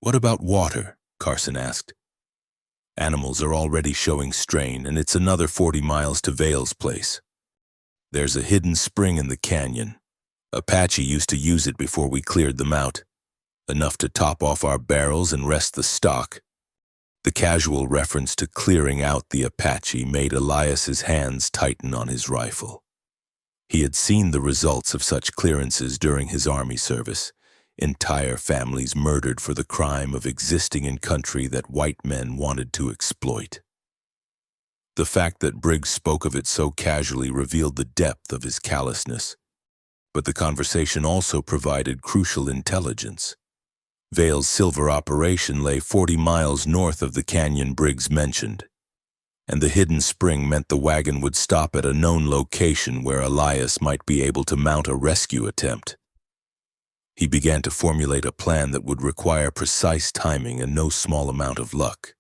"What about water?" Carson asked. "Animals are already showing strain, and it's another 40 miles to Vale's place. There's a hidden spring in the canyon. Apache used to use it before we cleared them out, enough to top off our barrels and rest the stock." The casual reference to clearing out the Apache made Elias's hands tighten on his rifle. He had seen the results of such clearances during his army service. Entire families murdered for the crime of existing in country that white men wanted to exploit. The fact that Briggs spoke of it so casually revealed the depth of his callousness, but the conversation also provided crucial intelligence. Vale's silver operation lay 40 miles north of the canyon Briggs mentioned, and the hidden spring meant the wagon would stop at a known location where Elias might be able to mount a rescue attempt. He began to formulate a plan that would require precise timing and no small amount of luck.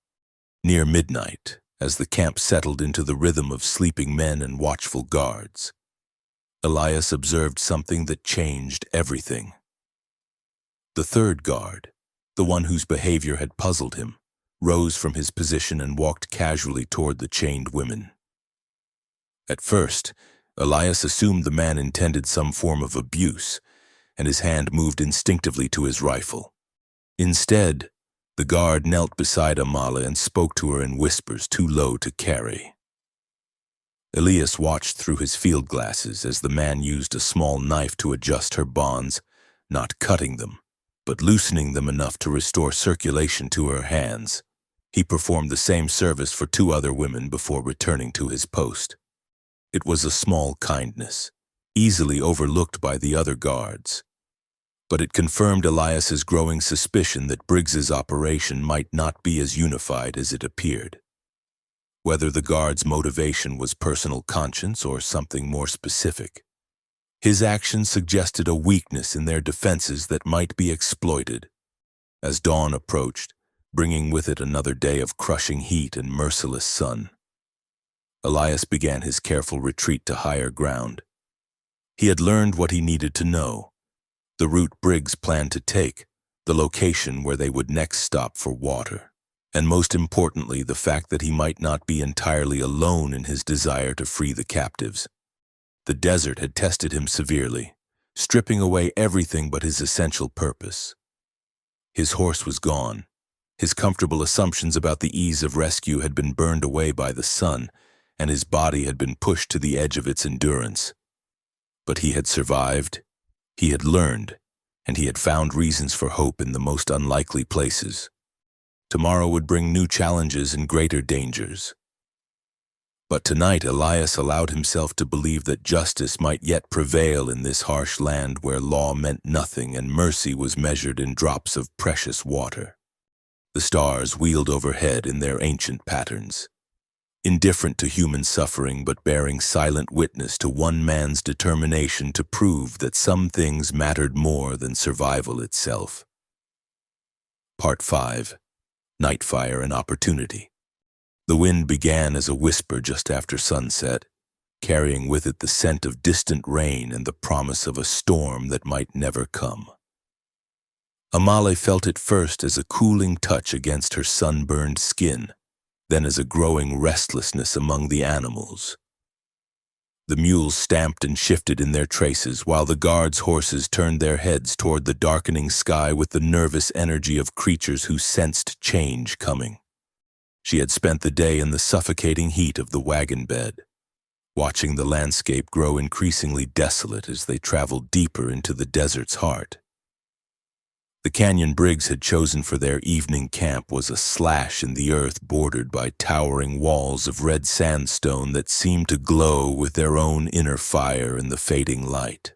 Near midnight, as the camp settled into the rhythm of sleeping men and watchful guards, Elias observed something that changed everything. The third guard, the one whose behavior had puzzled him, rose from his position and walked casually toward the chained women. At first, Elias assumed the man intended some form of abuse, and his hand moved instinctively to his rifle. Instead, the guard knelt beside Amale and spoke to her in whispers too low to carry. Elias watched through his field glasses as the man used a small knife to adjust her bonds, not cutting them, but loosening them enough to restore circulation to her hands. He performed the same service for 2 other women before returning to his post. It was a small kindness, easily overlooked by the other guards, but it confirmed Elias's growing suspicion that Briggs's operation might not be as unified as it appeared. Whether the guard's motivation was personal conscience or something more specific, his actions suggested a weakness in their defenses that might be exploited. As dawn approached, bringing with it another day of crushing heat and merciless sun, Elias began his careful retreat to higher ground. He had learned what he needed to know: the route Briggs planned to take, the location where they would next stop for water, and most importantly, the fact that he might not be entirely alone in his desire to free the captives. The desert had tested him severely, stripping away everything but his essential purpose. His horse was gone. His comfortable assumptions about the ease of rescue had been burned away by the sun, and his body had been pushed to the edge of its endurance. But he had survived, he had learned, and he had found reasons for hope in the most unlikely places. Tomorrow would bring new challenges and greater dangers. But tonight Elias allowed himself to believe that justice might yet prevail in this harsh land where law meant nothing and mercy was measured in drops of precious water. The stars wheeled overhead in their ancient patterns, indifferent to human suffering but bearing silent witness to one man's determination to prove that some things mattered more than survival itself. Part 5. Nightfire and Opportunity. The wind began as a whisper just after sunset, carrying with it the scent of distant rain and the promise of a storm that might never come. Amale felt it first as a cooling touch against her sunburned skin, then as a growing restlessness among the animals. The mules stamped and shifted in their traces while the guards' horses turned their heads toward the darkening sky with the nervous energy of creatures who sensed change coming. She had spent the day in the suffocating heat of the wagon bed, watching the landscape grow increasingly desolate as they traveled deeper into the desert's heart. The canyon Briggs had chosen for their evening camp was a slash in the earth bordered by towering walls of red sandstone that seemed to glow with their own inner fire in the fading light.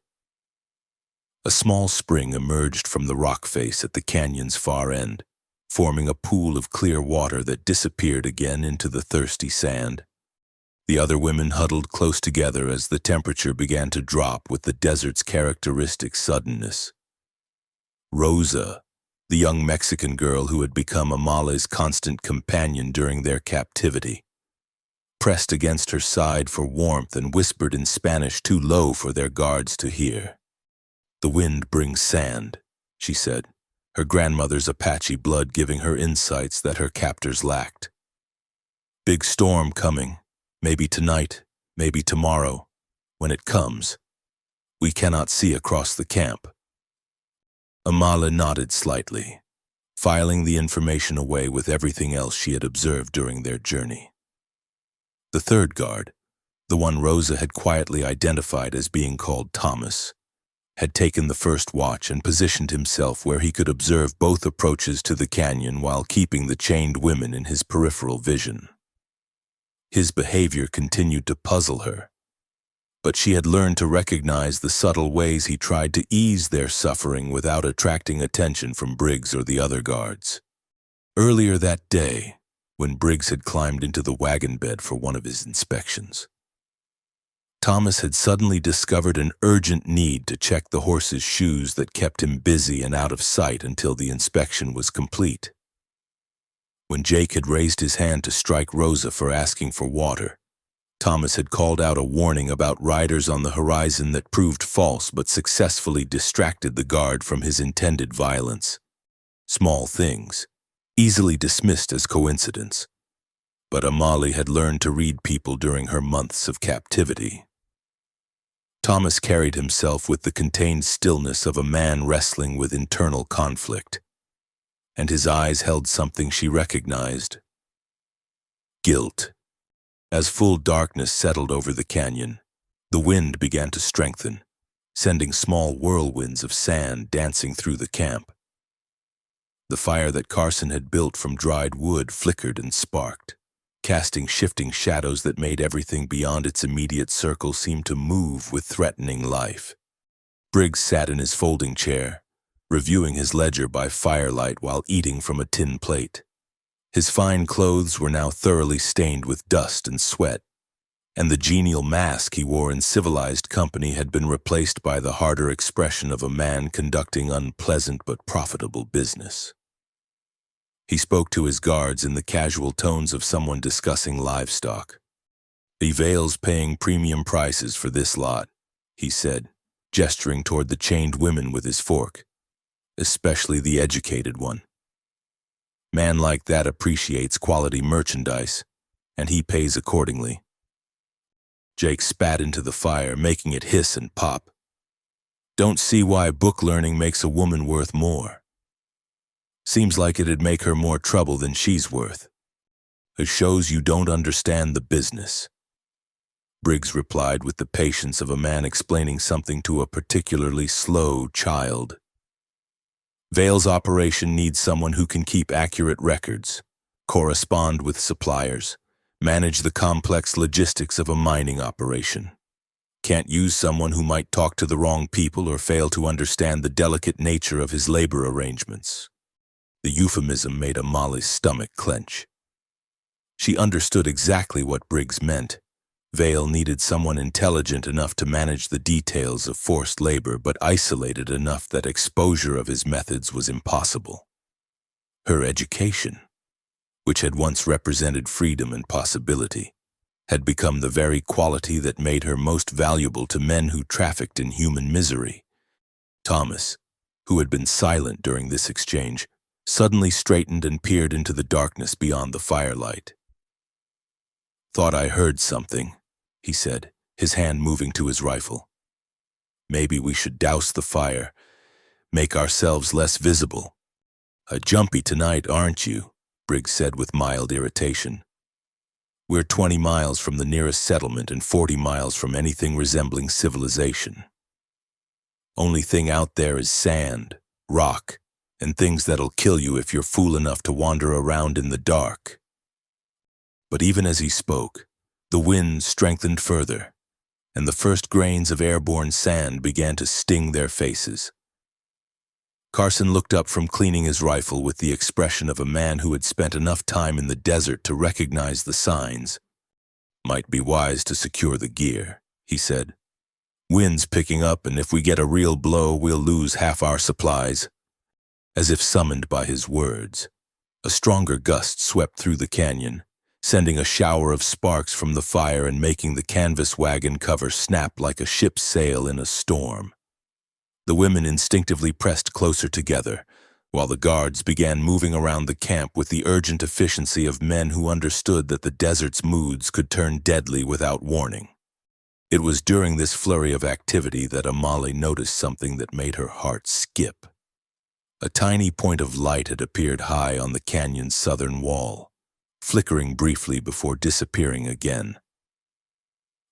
A small spring emerged from the rock face at the canyon's far end, forming a pool of clear water that disappeared again into the thirsty sand. The other women huddled close together as the temperature began to drop with the desert's characteristic suddenness. Rosa, the young Mexican girl who had become Amale's constant companion during their captivity, pressed against her side for warmth and whispered in Spanish too low for their guards to hear. "The wind brings sand," she said, her grandmother's Apache blood giving her insights that her captors lacked. "Big storm coming, maybe tonight, maybe tomorrow. When it comes, we cannot see across the camp." Amale nodded slightly, filing the information away with everything else she had observed during their journey. The third guard, the one Rosa had quietly identified as being called Thomas, had taken the first watch and positioned himself where he could observe both approaches to the canyon while keeping the chained women in his peripheral vision. His behavior continued to puzzle her, but she had learned to recognize the subtle ways he tried to ease their suffering without attracting attention from Briggs or the other guards. Earlier that day, when Briggs had climbed into the wagon bed for one of his inspections, Thomas had suddenly discovered an urgent need to check the horse's shoes that kept him busy and out of sight until the inspection was complete. When Jake had raised his hand to strike Rosa for asking for water, Thomas had called out a warning about riders on the horizon that proved false but successfully distracted the guard from his intended violence. Small things, easily dismissed as coincidence. But Amale had learned to read people during her months of captivity. Thomas carried himself with the contained stillness of a man wrestling with internal conflict, and his eyes held something she recognized: guilt. As full darkness settled over the canyon, the wind began to strengthen, sending small whirlwinds of sand dancing through the camp. The fire that Carson had built from dried wood flickered and sparked, casting shifting shadows that made everything beyond its immediate circle seem to move with threatening life. Briggs sat in his folding chair, reviewing his ledger by firelight while eating from a tin plate. His fine clothes were now thoroughly stained with dust and sweat, and the genial mask he wore in civilized company had been replaced by the harder expression of a man conducting unpleasant but profitable business. He spoke to his guards in the casual tones of someone discussing livestock. "Evail's paying premium prices for this lot," he said, gesturing toward the chained women with his fork, "especially the educated one. Man like that appreciates quality merchandise, and he pays accordingly." Jake spat into the fire, making it hiss and pop. "Don't see why book learning makes a woman worth more. Seems like it'd make her more trouble than she's worth. It shows you don't understand the business." Briggs replied with the patience of a man explaining something to a particularly slow child. Vale's operation needs someone who can keep accurate records, correspond with suppliers, manage the complex logistics of a mining operation. Can't use someone who might talk to the wrong people or fail to understand the delicate nature of his labor arrangements. The euphemism made Amali's stomach clench. She understood exactly what Briggs meant. Vale needed someone intelligent enough to manage the details of forced labor, but isolated enough that exposure of his methods was impossible. Her education, which had once represented freedom and possibility, had become the very quality that made her most valuable to men who trafficked in human misery. Thomas, who had been silent during this exchange, suddenly straightened and peered into the darkness beyond the firelight. "Thought I heard something," he said, his hand moving to his rifle. "Maybe we should douse the fire, make ourselves less visible." "Jumpy tonight, aren't you?" Briggs said with mild irritation. "We're 20 miles from the nearest settlement and 40 miles from anything resembling civilization. Only thing out there is sand, rock, and things that'll kill you if you're fool enough to wander around in the dark." But even as he spoke, the wind strengthened further, and the first grains of airborne sand began to sting their faces. Carson looked up from cleaning his rifle with the expression of a man who had spent enough time in the desert to recognize the signs. "Might be wise to secure the gear," he said. "Wind's picking up, and if we get a real blow, we'll lose half our supplies." As if summoned by his words, a stronger gust swept through the canyon, sending a shower of sparks from the fire and making the canvas wagon cover snap like a ship's sail in a storm. The women instinctively pressed closer together, while the guards began moving around the camp with the urgent efficiency of men who understood that the desert's moods could turn deadly without warning. It was during this flurry of activity that Amali noticed something that made her heart skip. A tiny point of light had appeared high on the canyon's southern wall, flickering briefly before disappearing again.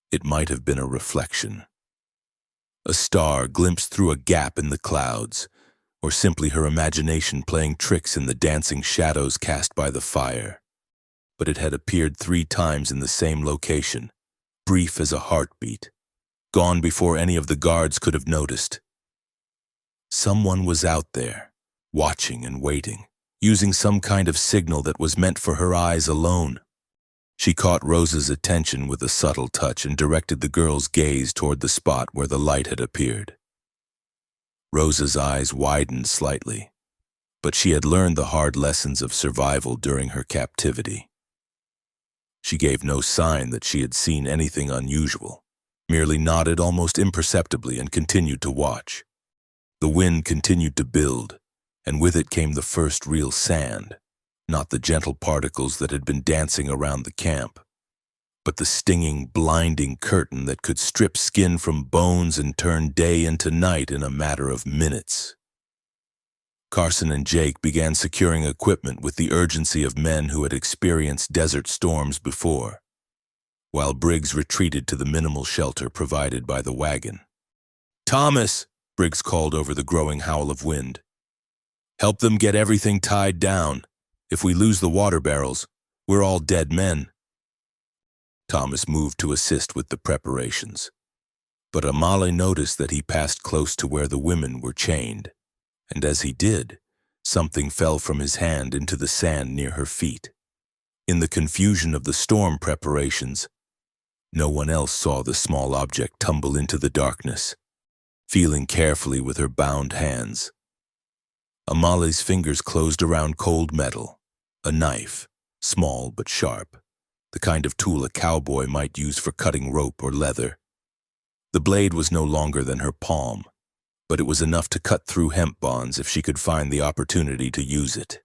It might have been a reflection. A star glimpsed through a gap in the clouds, or simply her imagination playing tricks in the dancing shadows cast by the fire. But it had appeared 3 times in the same location, brief as a heartbeat, gone before any of the guards could have noticed. Someone was out there, watching and waiting, using some kind of signal that was meant for her eyes alone. She caught Rosa's attention with a subtle touch and directed the girl's gaze toward the spot where the light had appeared. Rosa's eyes widened slightly, but she had learned the hard lessons of survival during her captivity. She gave no sign that she had seen anything unusual, merely nodded almost imperceptibly and continued to watch. The wind continued to build, and with it came the first real sand, not the gentle particles that had been dancing around the camp, but the stinging, blinding curtain that could strip skin from bones and turn day into night in a matter of minutes. Carson and Jake began securing equipment with the urgency of men who had experienced desert storms before, while Briggs retreated to the minimal shelter provided by the wagon. "Thomas," Briggs called over the growing howl of wind. "Help them get everything tied down. If we lose the water barrels, we're all dead men." Thomas moved to assist with the preparations, but Amali noticed that he passed close to where the women were chained, and as he did, something fell from his hand into the sand near her feet. In the confusion of the storm preparations, no one else saw the small object tumble into the darkness, feeling carefully with her bound hands. Amali's fingers closed around cold metal, a knife, small but sharp, the kind of tool a cowboy might use for cutting rope or leather. The blade was no longer than her palm, but it was enough to cut through hemp bonds if she could find the opportunity to use it.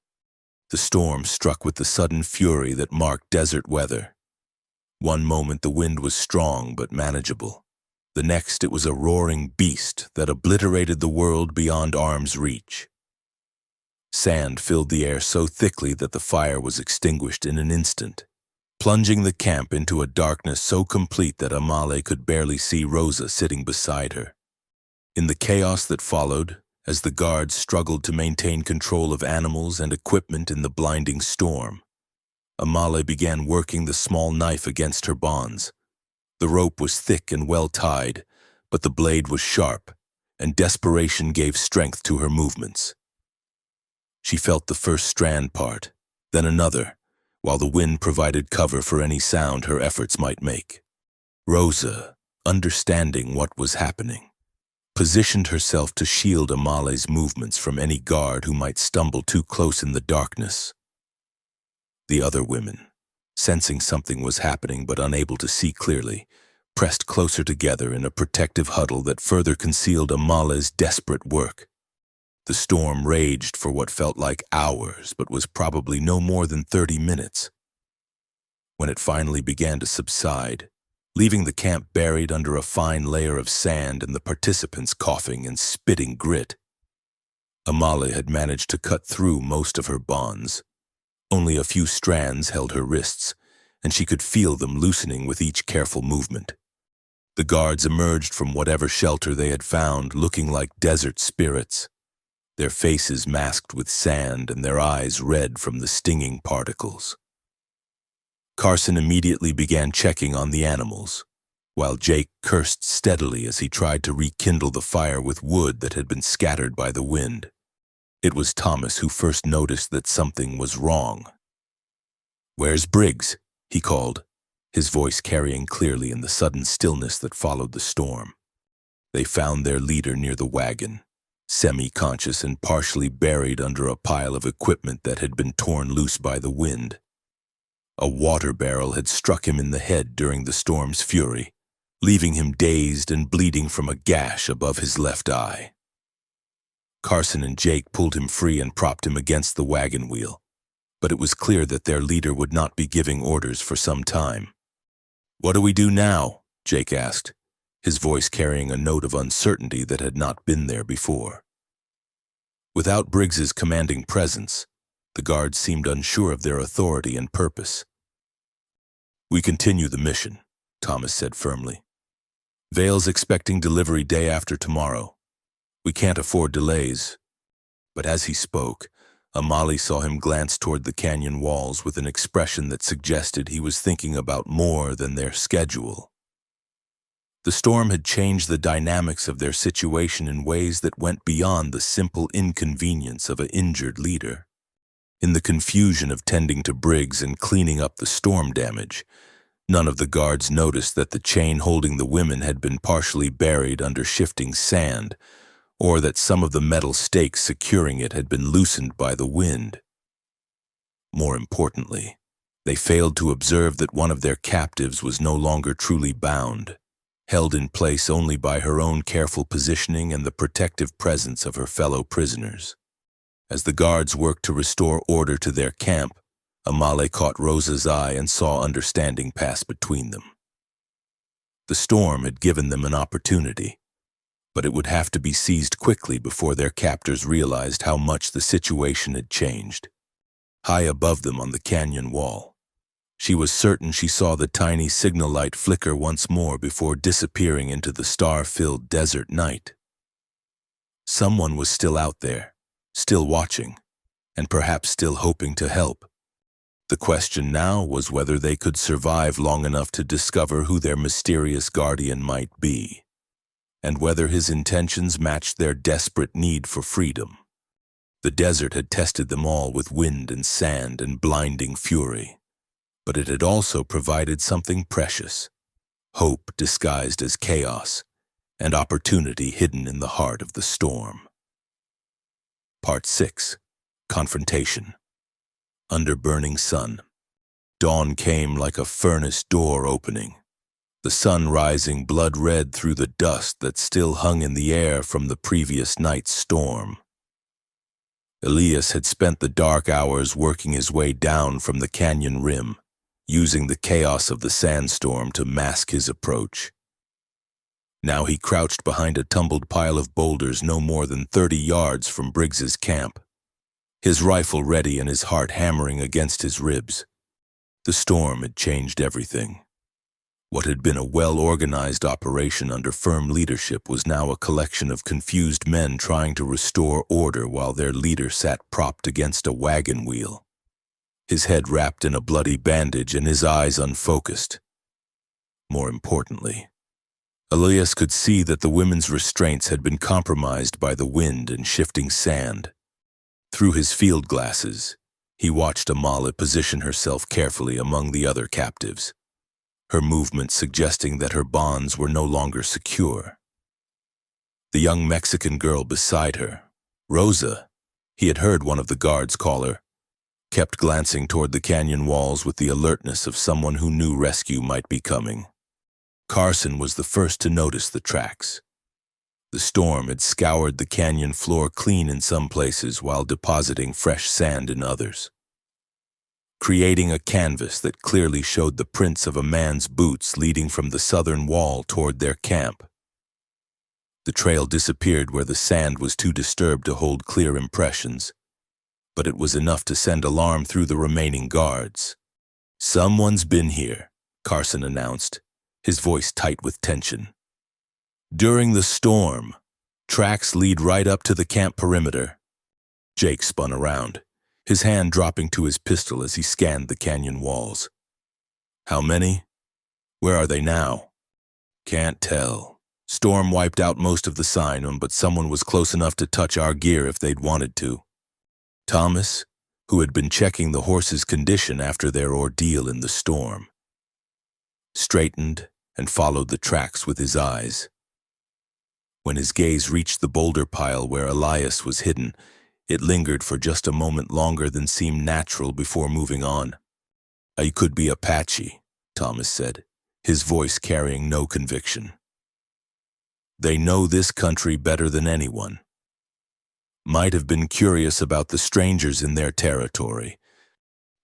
The storm struck with the sudden fury that marked desert weather. One moment the wind was strong but manageable. The next it was a roaring beast that obliterated the world beyond arm's reach. Sand filled the air so thickly that the fire was extinguished in an instant, plunging the camp into a darkness so complete that Amale could barely see Rosa sitting beside her. In the chaos that followed, as the guards struggled to maintain control of animals and equipment in the blinding storm, Amale began working the small knife against her bonds. The rope was thick and well tied, but the blade was sharp, and desperation gave strength to her movements. She felt the first strand part, then another, while the wind provided cover for any sound her efforts might make. Rosa, understanding what was happening, positioned herself to shield Amale's movements from any guard who might stumble too close in the darkness. The other women, sensing something was happening but unable to see clearly, pressed closer together in a protective huddle that further concealed Amale's desperate work. The storm raged for what felt like hours, but was probably no more than 30 minutes. When it finally began to subside, leaving the camp buried under a fine layer of sand and the participants coughing and spitting grit, Amale had managed to cut through most of her bonds. Only a few strands held her wrists, and she could feel them loosening with each careful movement. The guards emerged from whatever shelter they had found, looking like desert spirits, their faces masked with sand and their eyes red from the stinging particles. Carson immediately began checking on the animals, while Jake cursed steadily as he tried to rekindle the fire with wood that had been scattered by the wind. It was Thomas who first noticed that something was wrong. "Where's Briggs?" he called, his voice carrying clearly in the sudden stillness that followed the storm. They found their leader near the wagon, semi-conscious and partially buried under a pile of equipment that had been torn loose by the wind. A water barrel had struck him in the head during the storm's fury, leaving him dazed and bleeding from a gash above his left eye. Carson and Jake pulled him free and propped him against the wagon wheel, but it was clear that their leader would not be giving orders for some time. "What do we do now?" Jake asked, his voice carrying a note of uncertainty that had not been there before. Without Briggs's commanding presence, the guards seemed unsure of their authority and purpose. "We continue the mission," Thomas said firmly. "Vale's expecting delivery day after tomorrow. We can't afford delays." But as he spoke, Amale saw him glance toward the canyon walls with an expression that suggested he was thinking about more than their schedule. The storm had changed the dynamics of their situation in ways that went beyond the simple inconvenience of an injured leader. In the confusion of tending to Briggs and cleaning up the storm damage, none of the guards noticed that the chain holding the women had been partially buried under shifting sand, or that some of the metal stakes securing it had been loosened by the wind. More importantly, they failed to observe that one of their captives was no longer truly bound, held in place only by her own careful positioning and the protective presence of her fellow prisoners. As the guards worked to restore order to their camp, Amale caught Rosa's eye and saw understanding pass between them. The storm had given them an opportunity, but it would have to be seized quickly before their captors realized how much the situation had changed. High above them on the canyon wall, she was certain she saw the tiny signal light flicker once more before disappearing into the star-filled desert night. Someone was still out there, still watching, and perhaps still hoping to help. The question now was whether they could survive long enough to discover who their mysterious guardian might be, and whether his intentions matched their desperate need for freedom. The desert had tested them all with wind and sand and blinding fury, but it had also provided something precious: hope disguised as chaos, and opportunity hidden in the heart of the storm. Part 6. Confrontation. Under burning sun, dawn came like a furnace door opening, the sun rising blood-red through the dust that still hung in the air from the previous night's storm. Elias had spent the dark hours working his way down from the canyon rim, using the chaos of the sandstorm to mask his approach. Now he crouched behind a tumbled pile of boulders no more than 30 yards from Briggs's camp, his rifle ready and his heart hammering against his ribs. The storm had changed everything. What had been a well-organized operation under firm leadership was now a collection of confused men trying to restore order while their leader sat propped against a wagon wheel, his head wrapped in a bloody bandage and his eyes unfocused. More importantly, Elias could see that the women's restraints had been compromised by the wind and shifting sand. Through his field glasses, he watched Amala position herself carefully among the other captives, her movements suggesting that her bonds were no longer secure. The young Mexican girl beside her, Rosa, he had heard one of the guards call her, kept glancing toward the canyon walls with the alertness of someone who knew rescue might be coming. Carson was the first to notice the tracks. The storm had scoured the canyon floor clean in some places while depositing fresh sand in others, creating a canvas that clearly showed the prints of a man's boots leading from the southern wall toward their camp. The trail disappeared where the sand was too disturbed to hold clear impressions, but it was enough to send alarm through the remaining guards. "Someone's been here," Carson announced, his voice tight with tension. "During the storm, tracks lead right up to the camp perimeter." Jake spun around, his hand dropping to his pistol as he scanned the canyon walls. "How many? Where are they now?" "Can't tell. Storm wiped out most of the sign, but someone was close enough to touch our gear if they'd wanted to." Thomas, who had been checking the horse's condition after their ordeal in the storm, straightened and followed the tracks with his eyes. When his gaze reached the boulder pile where Elias was hidden, it lingered for just a moment longer than seemed natural before moving on. "I could be Apache," Thomas said, his voice carrying no conviction. "They know this country better than anyone. Might have been curious about the strangers in their territory.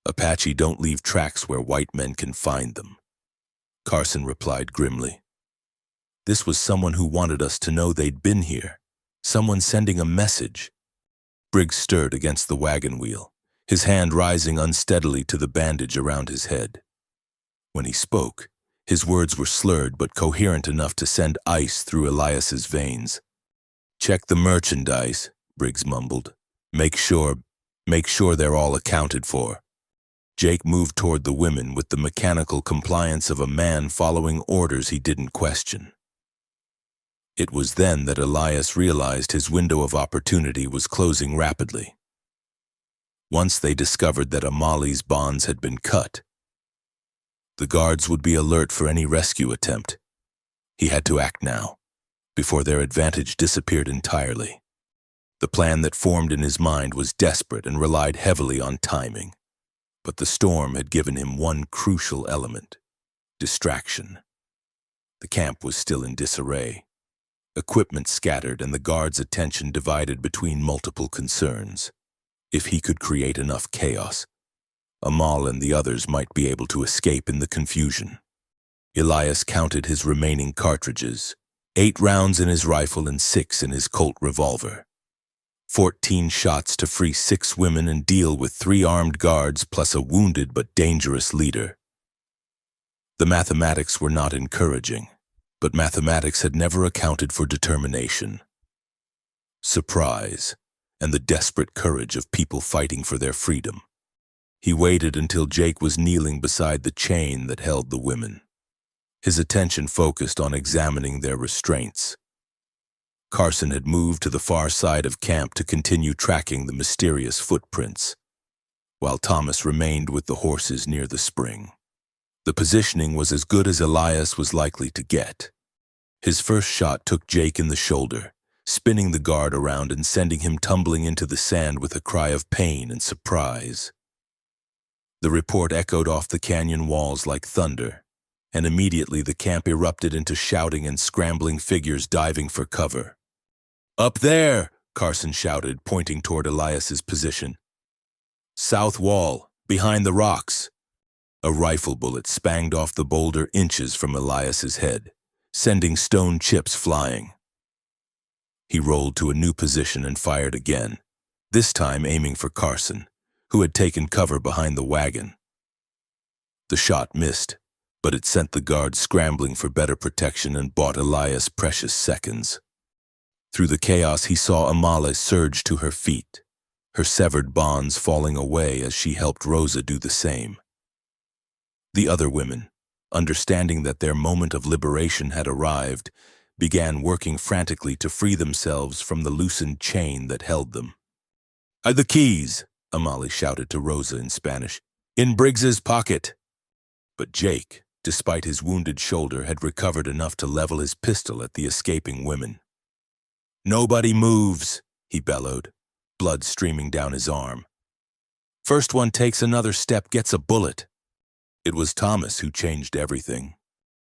Apache don't leave tracks where white men can find them," Carson replied grimly. This was someone who wanted us to know they'd been here, someone sending a message. Briggs stirred against the wagon wheel, his hand rising unsteadily to the bandage around his head. When he spoke, his words were slurred but coherent enough to send ice through Elias's veins. "Check the merchandise," Briggs mumbled. Make sure they're all accounted for." Jake moved toward the women with the mechanical compliance of a man following orders he didn't question. It was then that Elias realized his window of opportunity was closing rapidly. Once they discovered that Amali's bonds had been cut, the guards would be alert for any rescue attempt. He had to act now, before their advantage disappeared entirely. The plan that formed in his mind was desperate and relied heavily on timing, but the storm had given him one crucial element: distraction. The camp was still in disarray. Equipment scattered and the guards' attention divided between multiple concerns. If he could create enough chaos, Amal and the others might be able to escape in the confusion. Elias counted his remaining cartridges, 8 rounds in his rifle and 6 in his Colt revolver. 14 shots to free 6 women and deal with 3 armed guards plus a wounded but dangerous leader. The mathematics were not encouraging, but mathematics had never accounted for determination, surprise, and the desperate courage of people fighting for their freedom. He waited until Jake was kneeling beside the chain that held the women, his attention focused on examining their restraints. Carson had moved to the far side of camp to continue tracking the mysterious footprints, while Thomas remained with the horses near the spring. The positioning was as good as Elias was likely to get. His first shot took Jake in the shoulder, spinning the guard around and sending him tumbling into the sand with a cry of pain and surprise. The report echoed off the canyon walls like thunder, and immediately the camp erupted into shouting and scrambling figures diving for cover. "Up there!" Carson shouted, pointing toward Elias's position. "South wall, behind the rocks." A rifle bullet spanged off the boulder inches from Elias's head, sending stone chips flying. He rolled to a new position and fired again, this time aiming for Carson, who had taken cover behind the wagon. The shot missed, but it sent the guard scrambling for better protection and bought Elias precious seconds. Through the chaos, he saw Amale surge to her feet, her severed bonds falling away as she helped Rosa do the same. The other women, understanding that their moment of liberation had arrived, began working frantically to free themselves from the loosened chain that held them. "The keys," Amale shouted to Rosa in Spanish, "in Briggs's pocket." But Jake, despite his wounded shoulder, had recovered enough to level his pistol at the escaping women. "Nobody moves," he bellowed, blood streaming down his arm. "First one takes another step gets a bullet." It was Thomas who changed everything.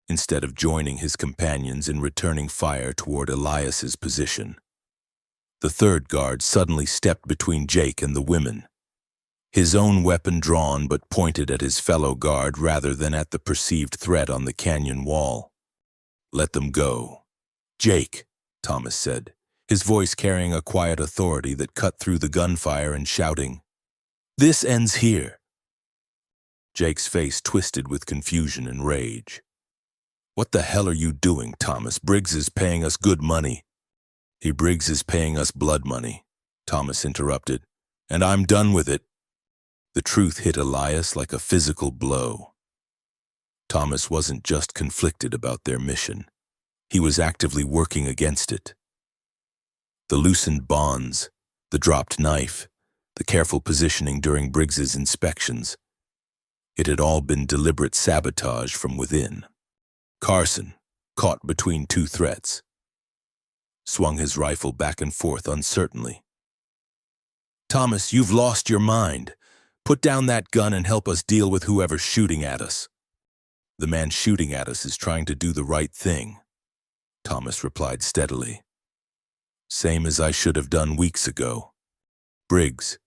Instead of joining his companions in returning fire toward Elias's position, the third guard suddenly stepped between Jake and the women, his own weapon drawn but pointed at his fellow guard rather than at the perceived threat on the canyon wall. "Let them go." "Jake," Thomas said, his voice carrying a quiet authority that cut through the gunfire and shouting, "This ends here." Jake's face twisted with confusion and rage. "What the hell are you doing, Thomas? Briggs is paying us good money." Briggs is paying us blood money," Thomas interrupted, "and I'm done with it." The truth hit Elias like a physical blow. Thomas wasn't just conflicted about their mission. He was actively working against it. The loosened bonds, the dropped knife, the careful positioning during Briggs's inspections. It had all been deliberate sabotage from within. Carson, caught between two threats, swung his rifle back and forth uncertainly. "Thomas, you've lost your mind. Put down that gun and help us deal with whoever's shooting at us." "The man shooting at us is trying to do the right thing," Thomas replied steadily. "Same as I should have done weeks ago." Briggs,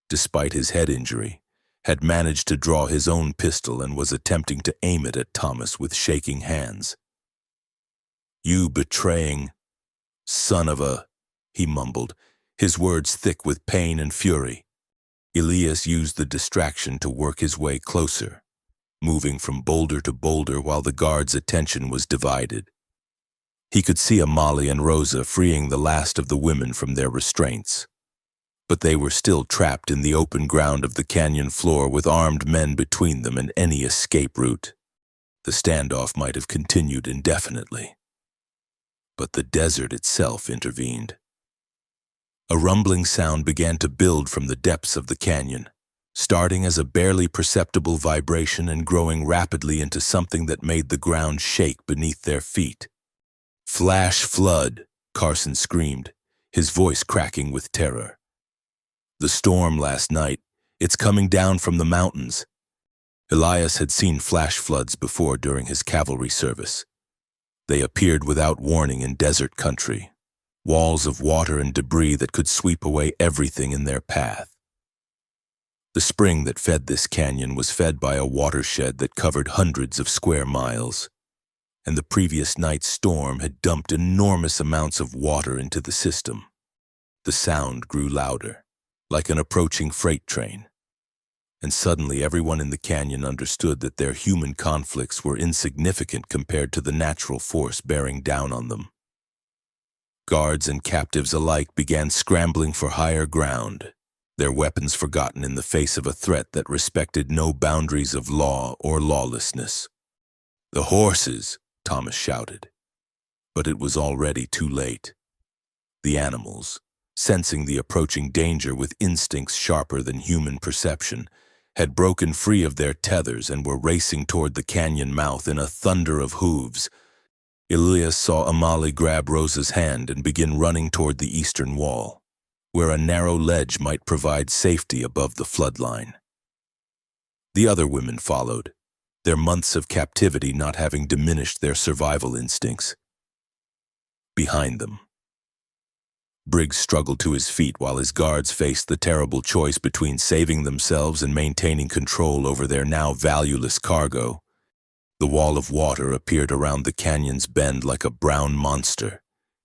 despite his head injury, had managed to draw his own pistol and was attempting to aim it at Thomas with shaking hands. "You betraying son of a," he mumbled, his words thick with pain and fury. Elias used the distraction to work his way closer, moving from boulder to boulder while the guard's attention was divided. He could see Amale and Rosa freeing the last of the women from their restraints, but they were still trapped in the open ground of the canyon floor with armed men between them and any escape route. The standoff might have continued indefinitely. But the desert itself intervened. A rumbling sound began to build from the depths of the canyon, starting as a barely perceptible vibration and growing rapidly into something that made the ground shake beneath their feet. "Flash flood," Carson screamed, his voice cracking with terror. "The storm last night, it's coming down from the mountains." Elias had seen flash floods before during his cavalry service. They appeared without warning in desert country, walls of water and debris that could sweep away everything in their path. The spring that fed this canyon was fed by a watershed that covered hundreds of square miles, and the previous night's storm had dumped enormous amounts of water into the system. The sound grew louder, like an approaching freight train, and suddenly everyone in the canyon understood that their human conflicts were insignificant compared to the natural force bearing down on them. Guards and captives alike began scrambling for higher ground, their weapons forgotten in the face of a threat that respected no boundaries of law or lawlessness. "The horses!" Thomas shouted. But it was already too late. The animals, sensing the approaching danger with instincts sharper than human perception, had broken free of their tethers and were racing toward the canyon mouth in a thunder of hooves. Elias saw Amale grab Rosa's hand and begin running toward the eastern wall, where a narrow ledge might provide safety above the floodline. The other women followed, their months of captivity not having diminished their survival instincts. Behind them, Briggs struggled to his feet while his guards faced the terrible choice between saving themselves and maintaining control over their now valueless cargo. The wall of water appeared around the canyon's bend like a brown monster,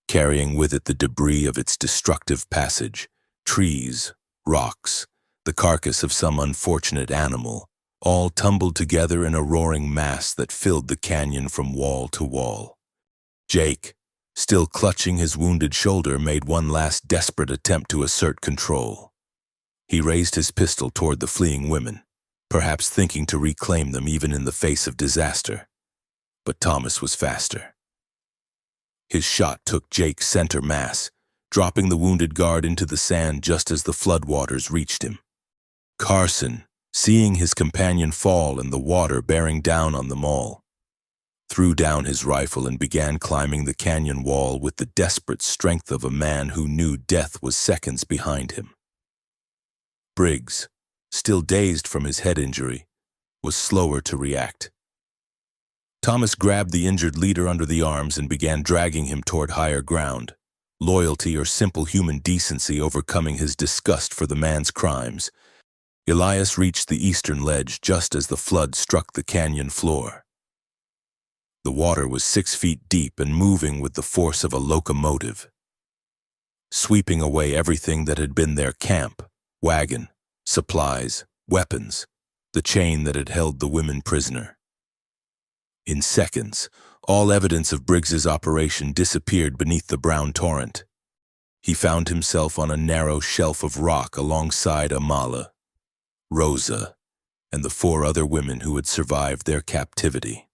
carrying with it the debris of its destructive passage, trees, rocks, the carcass of some unfortunate animal, all tumbled together in a roaring mass that filled the canyon from wall to wall. Jake, still clutching his wounded shoulder, made one last desperate attempt to assert control. He raised his pistol toward the fleeing women, perhaps thinking to reclaim them even in the face of disaster. But Thomas was faster. His shot took Jake's center mass, dropping the wounded guard into the sand just as the floodwaters reached him. Carson, seeing his companion fall and the water bearing down on them all, threw down his rifle and began climbing the canyon wall with the desperate strength of a man who knew death was seconds behind him. Briggs, still dazed from his head injury, was slower to react. Thomas grabbed the injured leader under the arms and began dragging him toward higher ground, loyalty or simple human decency overcoming his disgust for the man's crimes. Elias reached the eastern ledge just as the flood struck the canyon floor. The water was 6 feet deep and moving with the force of a locomotive, sweeping away everything that had been their camp, wagon, supplies, weapons, the chain that had held the women prisoner. In seconds, all evidence of Briggs's operation disappeared beneath the brown torrent. He found himself on a narrow shelf of rock alongside Amala, Rosa, and the 4 other women who had survived their captivity.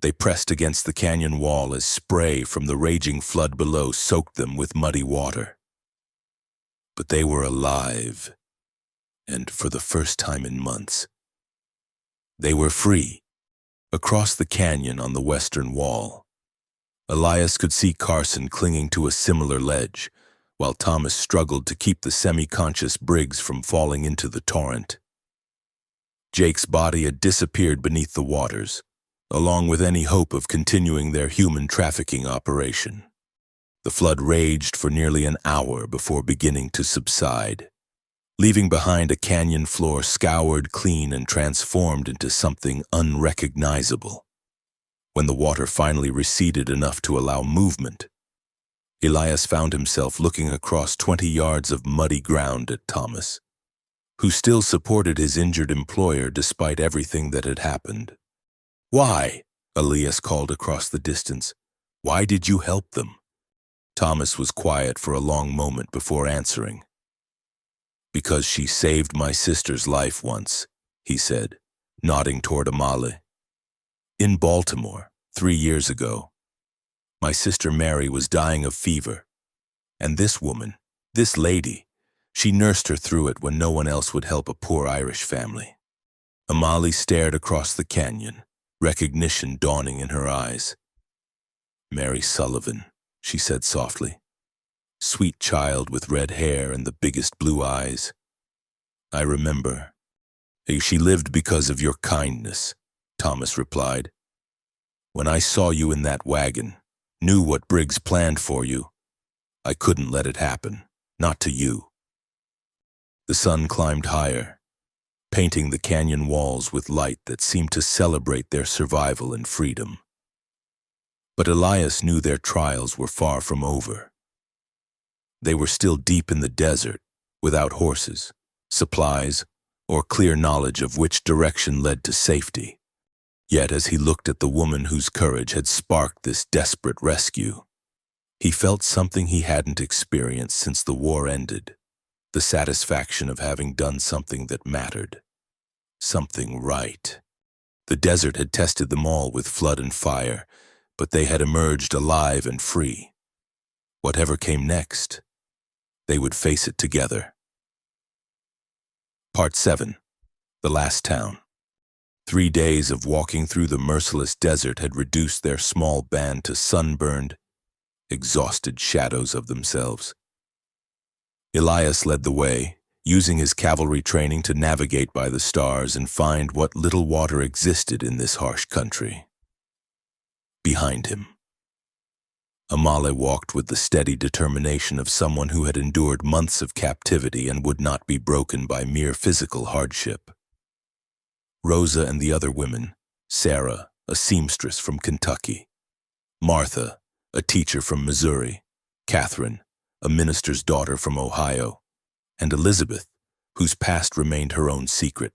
They pressed against the canyon wall as spray from the raging flood below soaked them with muddy water. But they were alive, and for the first time in months, they were free. Across the canyon on the western wall, Elias could see Carson clinging to a similar ledge, while Thomas struggled to keep the semi-conscious Briggs from falling into the torrent. Jake's body had disappeared beneath the waters, along with any hope of continuing their human trafficking operation. The flood raged for nearly an hour before beginning to subside, leaving behind a canyon floor scoured clean and transformed into something unrecognizable. When the water finally receded enough to allow movement, Elias found himself looking across 20 yards of muddy ground at Thomas, who still supported his injured employer despite everything that had happened. "Why?" Elias called across the distance. "Why did you help them?" Thomas was quiet for a long moment before answering. "Because she saved my sister's life once," he said, nodding toward Amale. "In Baltimore, 3 years ago, my sister Mary was dying of fever, and this woman, this lady, she nursed her through it when no one else would help a poor Irish family." Amale stared across the canyon, recognition dawning in her eyes. "Mary Sullivan," she said softly. "Sweet child with red hair and the biggest blue eyes. I remember. She lived because of your kindness," Thomas replied. "When I saw you in that wagon, knew what Briggs planned for you, I couldn't let it happen, not to you." The sun climbed higher, painting the canyon walls with light that seemed to celebrate their survival and freedom. But Elias knew their trials were far from over. They were still deep in the desert, without horses, supplies, or clear knowledge of which direction led to safety. Yet as he looked at the woman whose courage had sparked this desperate rescue, he felt something he hadn't experienced since the war ended, the satisfaction of having done something that mattered, something right. The desert had tested them all with flood and fire, but they had emerged alive and free. Whatever came next, they would face it together. Part 7. The Last Town. 3 days of walking through the merciless desert had reduced their small band to sunburned, exhausted shadows of themselves. Elias led the way, using his cavalry training to navigate by the stars and find what little water existed in this harsh country. Behind him, Amale walked with the steady determination of someone who had endured months of captivity and would not be broken by mere physical hardship. Rosa and the other women, Sarah, a seamstress from Kentucky, Martha, a teacher from Missouri, Catherine, a minister's daughter from Ohio, and Elizabeth, whose past remained her own secret,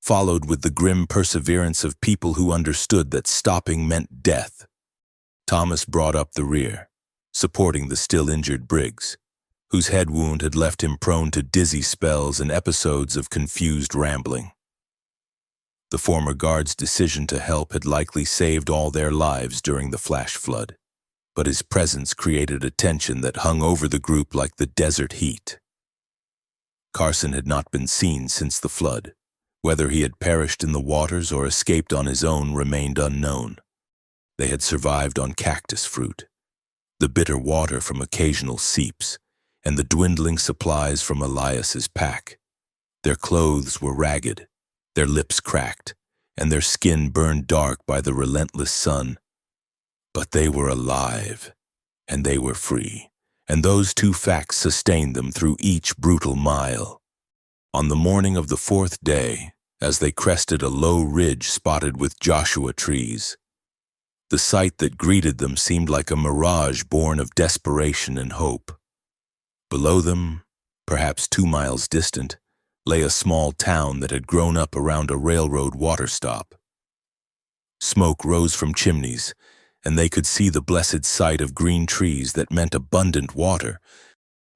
followed with the grim perseverance of people who understood that stopping meant death. Thomas brought up the rear, supporting the still injured Briggs, whose head wound had left him prone to dizzy spells and episodes of confused rambling. The former guard's decision to help had likely saved all their lives during the flash flood, but his presence created a tension that hung over the group like the desert heat. Carson had not been seen since the flood. Whether he had perished in the waters or escaped on his own remained unknown. They had survived on cactus fruit, the bitter water from occasional seeps, and the dwindling supplies from Elias's pack. Their clothes were ragged, their lips cracked, and their skin burned dark by the relentless sun. But they were alive, and they were free, and those two facts sustained them through each brutal mile. On the morning of the fourth day, as they crested a low ridge spotted with Joshua trees, the sight that greeted them seemed like a mirage born of desperation and hope. Below them, perhaps 2 miles distant, lay a small town that had grown up around a railroad water stop. Smoke rose from chimneys, and they could see the blessed sight of green trees that meant abundant water.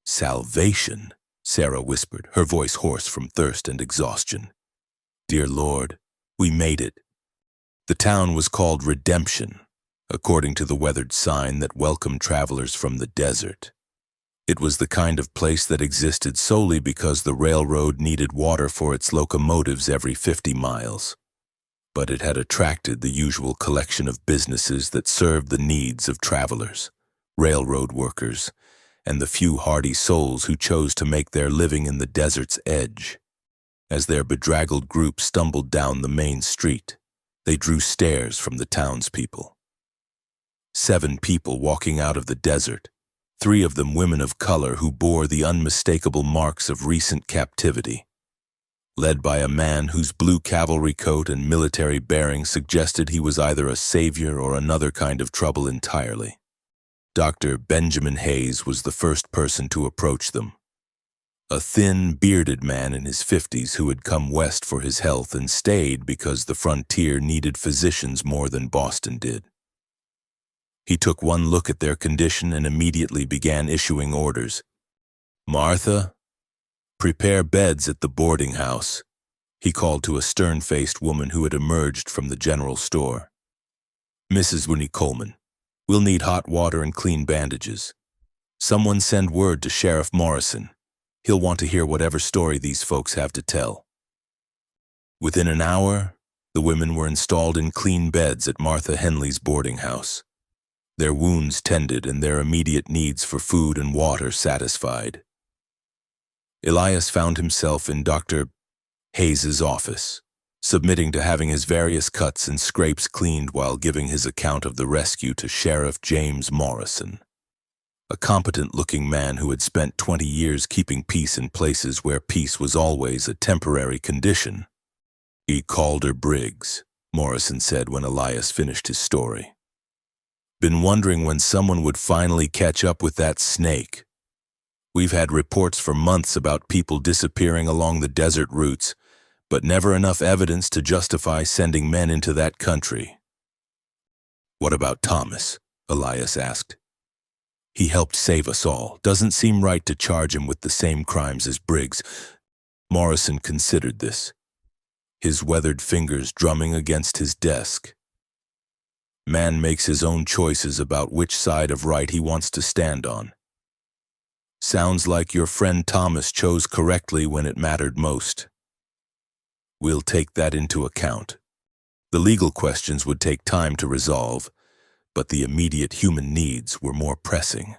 "Salvation," Sarah whispered, her voice hoarse from thirst and exhaustion. "Dear Lord, we made it." The town was called Redemption, according to the weathered sign that welcomed travelers from the desert. It was the kind of place that existed solely because the railroad needed water for its locomotives every 50 miles. But it had attracted the usual collection of businesses that served the needs of travelers, railroad workers, and the few hardy souls who chose to make their living in the desert's edge. As their bedraggled group stumbled down the main street, they drew stares from the townspeople. 7 people walking out of the desert, 3 of them women of color who bore the unmistakable marks of recent captivity, led by a man whose blue cavalry coat and military bearing suggested he was either a savior or another kind of trouble entirely. Dr. Benjamin Hayes was the first person to approach them, a thin, bearded man in his 50s who had come west for his health and stayed because the frontier needed physicians more than Boston did. He took one look at their condition and immediately began issuing orders. "Martha, prepare beds at the boarding house," he called to a stern-faced woman who had emerged from the general store. "Mrs. Winnie Coleman, we'll need hot water and clean bandages. Someone send word to Sheriff Morrison. He'll want to hear whatever story these folks have to tell." Within an hour, the women were installed in clean beds at Martha Henley's boarding house, their wounds tended and their immediate needs for food and water satisfied. Elias found himself in Dr. Hayes's office, submitting to having his various cuts and scrapes cleaned while giving his account of the rescue to Sheriff James Morrison, a competent-looking man who had spent 20 years keeping peace in places where peace was always a temporary condition. "E. Calder Briggs," Morrison said when Elias finished his story. "Been wondering when someone would finally catch up with that snake. We've had reports for months about people disappearing along the desert routes, but never enough evidence to justify sending men into that country." "What about Thomas?" Elias asked. "He helped save us all. Doesn't seem right to charge him with the same crimes as Briggs." Morrison considered this, his weathered fingers drumming against his desk. "Man makes his own choices about which side of right he wants to stand on. Sounds like your friend Thomas chose correctly when it mattered most. We'll take that into account. The legal questions would take time to resolve, but the immediate human needs were more pressing."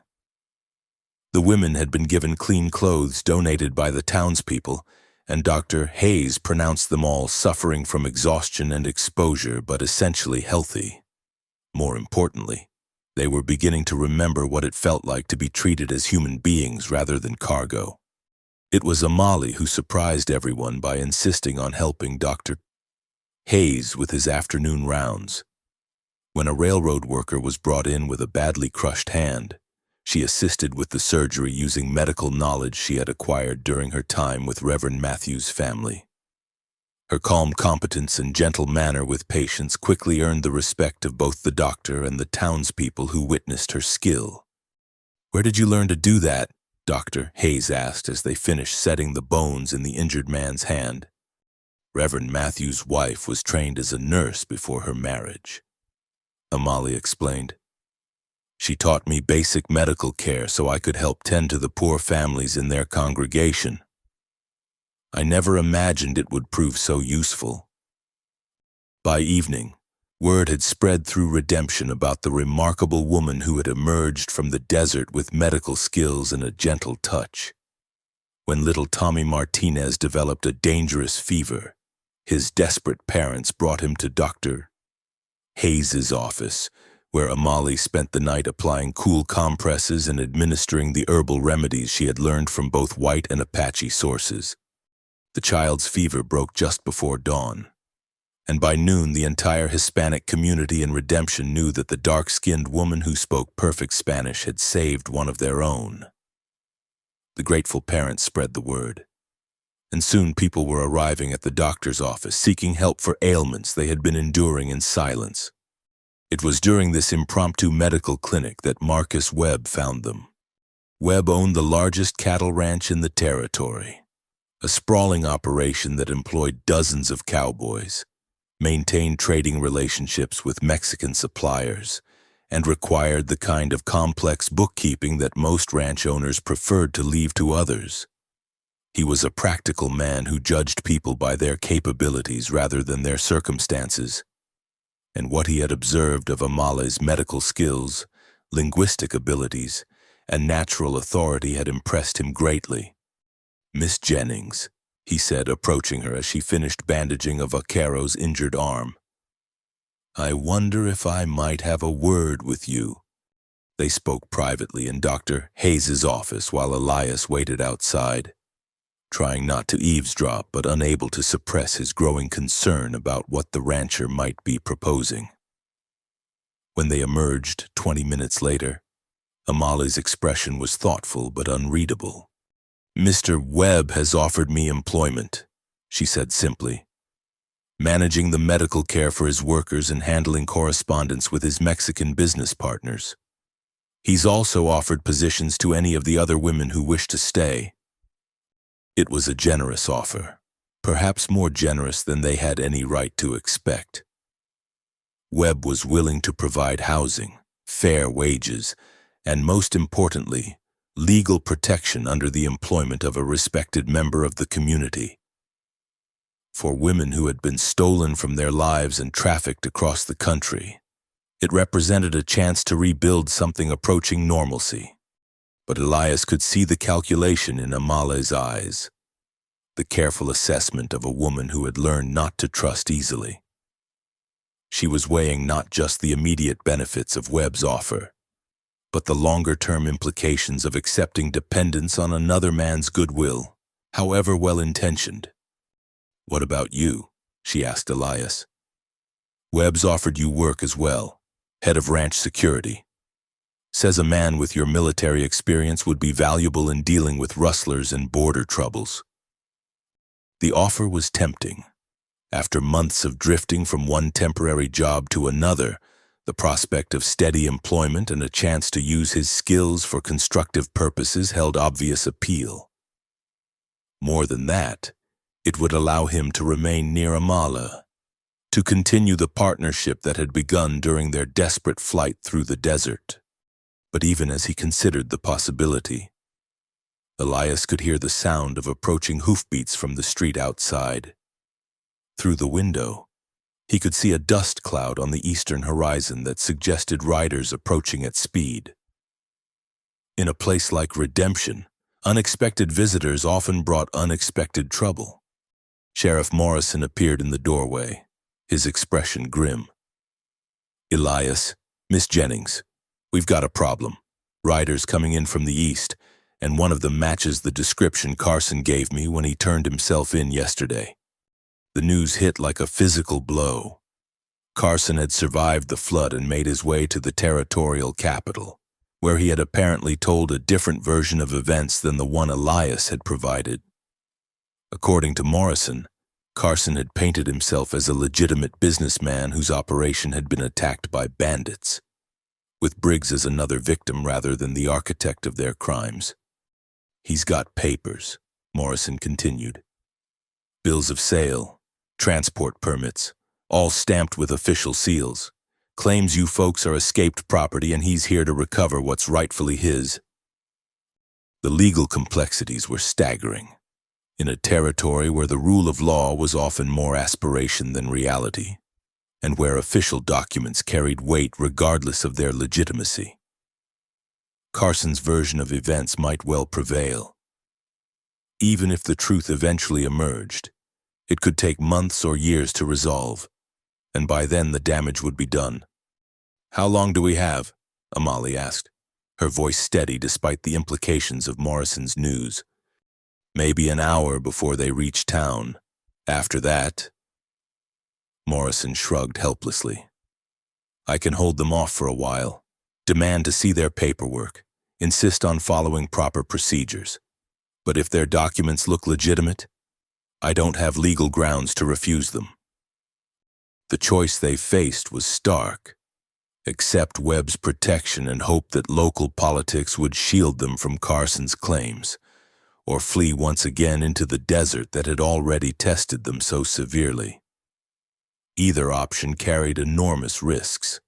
The women had been given clean clothes donated by the townspeople, and Dr. Hayes pronounced them all suffering from exhaustion and exposure but essentially healthy. More importantly, they were beginning to remember what it felt like to be treated as human beings rather than cargo. It was Amali who surprised everyone by insisting on helping Dr. Hayes with his afternoon rounds. When a railroad worker was brought in with a badly crushed hand, she assisted with the surgery using medical knowledge she had acquired during her time with Reverend Matthew's family. Her calm competence and gentle manner with patients quickly earned the respect of both the doctor and the townspeople who witnessed her skill. "Where did you learn to do that?" Dr. Hayes asked as they finished setting the bones in the injured man's hand. Reverend Matthew's wife was trained as a nurse before her marriage, Amalia explained. "She taught me basic medical care so I could help tend to the poor families in their congregation. I never imagined it would prove so useful." By evening, word had spread through Redemption about the remarkable woman who had emerged from the desert with medical skills and a gentle touch. When little Tommy Martinez developed a dangerous fever, his desperate parents brought him to Dr. Hayes's office, where Amalie spent the night applying cool compresses and administering the herbal remedies she had learned from both white and Apache sources. The child's fever broke just before dawn, and by noon the entire Hispanic community in Redemption knew that the dark-skinned woman who spoke perfect Spanish had saved one of their own. The grateful parents spread the word, and soon people were arriving at the doctor's office seeking help for ailments they had been enduring in silence. It was during this impromptu medical clinic that Marcus Webb found them. Webb owned the largest cattle ranch in the territory, a sprawling operation that employed dozens of cowboys, maintained trading relationships with Mexican suppliers, and required the kind of complex bookkeeping that most ranch owners preferred to leave to others. He was a practical man who judged people by their capabilities rather than their circumstances, and what he had observed of Amalia's medical skills, linguistic abilities, and natural authority had impressed him greatly. "Miss Jennings," he said, approaching her as she finished bandaging a vaquero's injured arm, "I wonder if I might have a word with you." They spoke privately in Dr. Hayes's office while Elias waited outside, trying not to eavesdrop but unable to suppress his growing concern about what the rancher might be proposing. When they emerged 20 minutes later, Amalia's expression was thoughtful but unreadable. "Mr. Webb has offered me employment," she said simply, "managing the medical care for his workers and handling correspondence with his Mexican business partners. He's also offered positions to any of the other women who wish to stay." It was a generous offer, perhaps more generous than they had any right to expect. Webb was willing to provide housing, fair wages, and most importantly, legal protection under the employment of a respected member of the community. For women who had been stolen from their lives and trafficked across the country, it represented a chance to rebuild something approaching normalcy. But Elias could see the calculation in Amalia's eyes, the careful assessment of a woman who had learned not to trust easily. She was weighing not just the immediate benefits of Webb's offer, but the longer-term implications of accepting dependence on another man's goodwill, however well-intentioned. "What about you?" she asked Elias. "Webb's offered you work as well, head of ranch security. Says a man with your military experience would be valuable in dealing with rustlers and border troubles." The offer was tempting. After months of drifting from one temporary job to another, the prospect of steady employment and a chance to use his skills for constructive purposes held obvious appeal. More than that, it would allow him to remain near Amalia, to continue the partnership that had begun during their desperate flight through the desert. But even as he considered the possibility, Elias could hear the sound of approaching hoofbeats from the street outside. Through the window, he could see a dust cloud on the eastern horizon that suggested riders approaching at speed. In a place like Redemption, unexpected visitors often brought unexpected trouble. Sheriff Morrison appeared in the doorway, his expression grim. "Elias, Miss Jennings, we've got a problem. Riders coming in from the east, and one of them matches the description Carson gave me when he turned himself in yesterday." The news hit like a physical blow. Carson had survived the flood and made his way to the territorial capital, where he had apparently told a different version of events than the one Elias had provided. According to Morrison, Carson had painted himself as a legitimate businessman whose operation had been attacked by bandits, with Briggs as another victim rather than the architect of their crimes. "He's got papers," Morrison continued. "Bills of sale, transport permits, all stamped with official seals. Claims you folks are escaped property and he's here to recover what's rightfully his." The legal complexities were staggering. In a territory where the rule of law was often more aspiration than reality, and where official documents carried weight regardless of their legitimacy, Carson's version of events might well prevail. Even if the truth eventually emerged, it could take months or years to resolve, and by then the damage would be done. "How long do we have?" Amali asked, her voice steady despite the implications of Morrison's news. "Maybe an hour before they reach town. After that—" Morrison shrugged helplessly. "I can hold them off for a while, demand to see their paperwork, insist on following proper procedures. But if their documents look legitimate, I don't have legal grounds to refuse them." The choice they faced was stark: accept Webb's protection and hope that local politics would shield them from Carson's claims, or flee once again into the desert that had already tested them so severely. Either option carried enormous risks,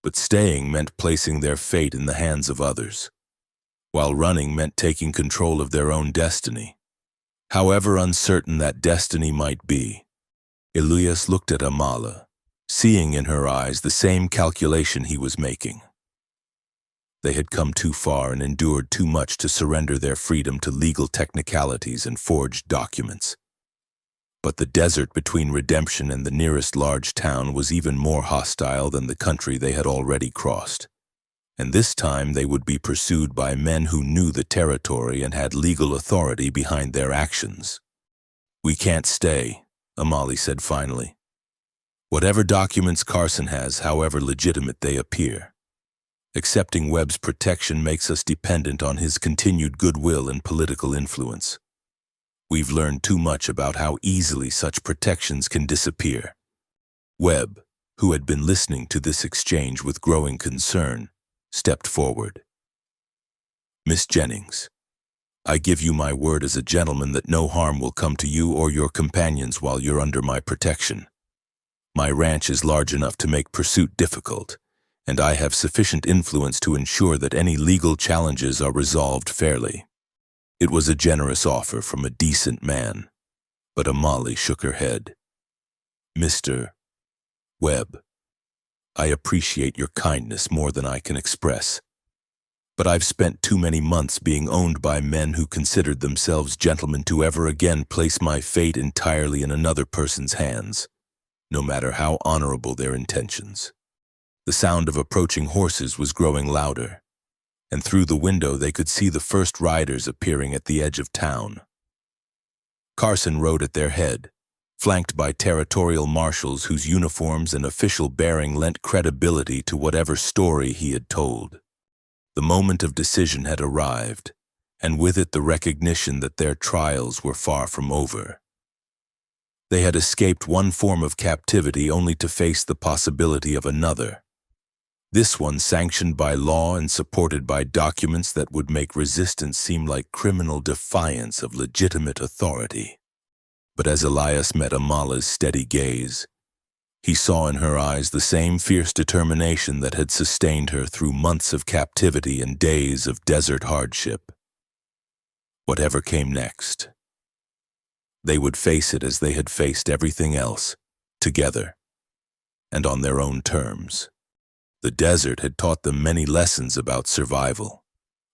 but staying meant placing their fate in the hands of others, while running meant taking control of their own destiny. However uncertain that destiny might be, Elias looked at Amala, seeing in her eyes the same calculation he was making. They had come too far and endured too much to surrender their freedom to legal technicalities and forged documents. But the desert between Redemption and the nearest large town was even more hostile than the country they had already crossed. And this time they would be pursued by men who knew the territory and had legal authority behind their actions. "We can't stay," Amali said finally. "Whatever documents Carson has, however legitimate they appear, accepting Webb's protection makes us dependent on his continued goodwill and political influence. We've learned too much about how easily such protections can disappear." Webb, who had been listening to this exchange with growing concern, stepped forward. "Miss Jennings, I give you my word as a gentleman that no harm will come to you or your companions while you're under my protection. My ranch is large enough to make pursuit difficult, and I have sufficient influence to ensure that any legal challenges are resolved fairly." It was a generous offer from a decent man, but Amali shook her head. "Mr. Webb, I appreciate your kindness more than I can express, but I've spent too many months being owned by men who considered themselves gentlemen to ever again place my fate entirely in another person's hands, no matter how honorable their intentions." The sound of approaching horses was growing louder, and through the window they could see the first riders appearing at the edge of town. Carson rode at their head, flanked by territorial marshals whose uniforms and official bearing lent credibility to whatever story he had told. The moment of decision had arrived, and with it the recognition that their trials were far from over. They had escaped one form of captivity only to face the possibility of another. This one sanctioned by law and supported by documents that would make resistance seem like criminal defiance of legitimate authority. But as Elias met Amala's steady gaze, he saw in her eyes the same fierce determination that had sustained her through months of captivity and days of desert hardship. Whatever came next, they would face it as they had faced everything else, together, and on their own terms. The desert had taught them many lessons about survival,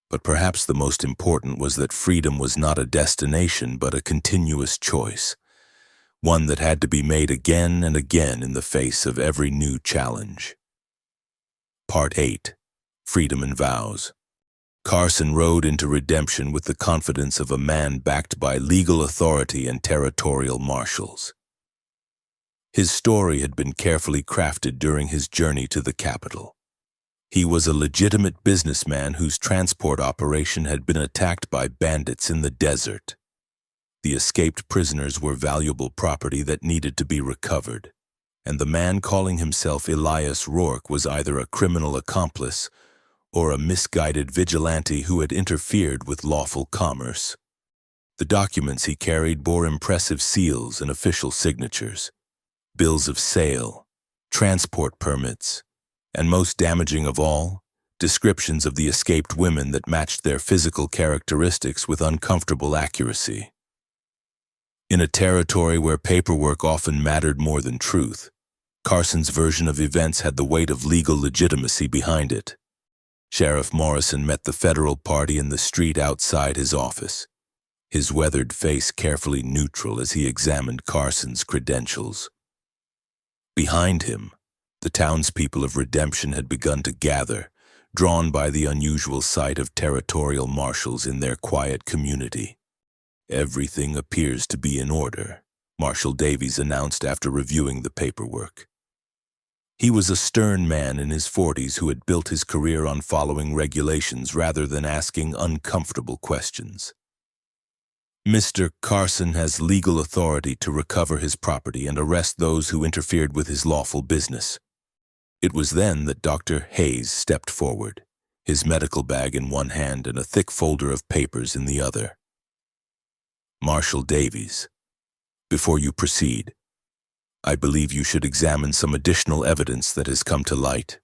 but perhaps the most important was that freedom was not a destination but a continuous choice, one that had to be made again and again in the face of every new challenge. Part 8. Freedom and Vows. Carson rode into Redemption with the confidence of a man backed by legal authority and territorial marshals. His story had been carefully crafted during his journey to the capital. He was a legitimate businessman whose transport operation had been attacked by bandits in the desert. The escaped prisoners were valuable property that needed to be recovered, and the man calling himself Elias Rourke was either a criminal accomplice or a misguided vigilante who had interfered with lawful commerce. The documents he carried bore impressive seals and official signatures, bills of sale, transport permits, and most damaging of all, descriptions of the escaped women that matched their physical characteristics with uncomfortable accuracy. In a territory where paperwork often mattered more than truth, Carson's version of events had the weight of legal legitimacy behind it. Sheriff Morrison met the federal party in the street outside his office, his weathered face carefully neutral as he examined Carson's credentials. Behind him, the townspeople of Redemption had begun to gather, drawn by the unusual sight of territorial marshals in their quiet community. "Everything appears to be in order," Marshal Davies announced after reviewing the paperwork. He was a stern man in his 40s who had built his career on following regulations rather than asking uncomfortable questions. "Mr. Carson has legal authority to recover his property and arrest those who interfered with his lawful business." It was then that Dr. Hayes stepped forward, his medical bag in one hand and a thick folder of papers in the other. "Marshal Davies, before you proceed, I believe you should examine some additional evidence that has come to light."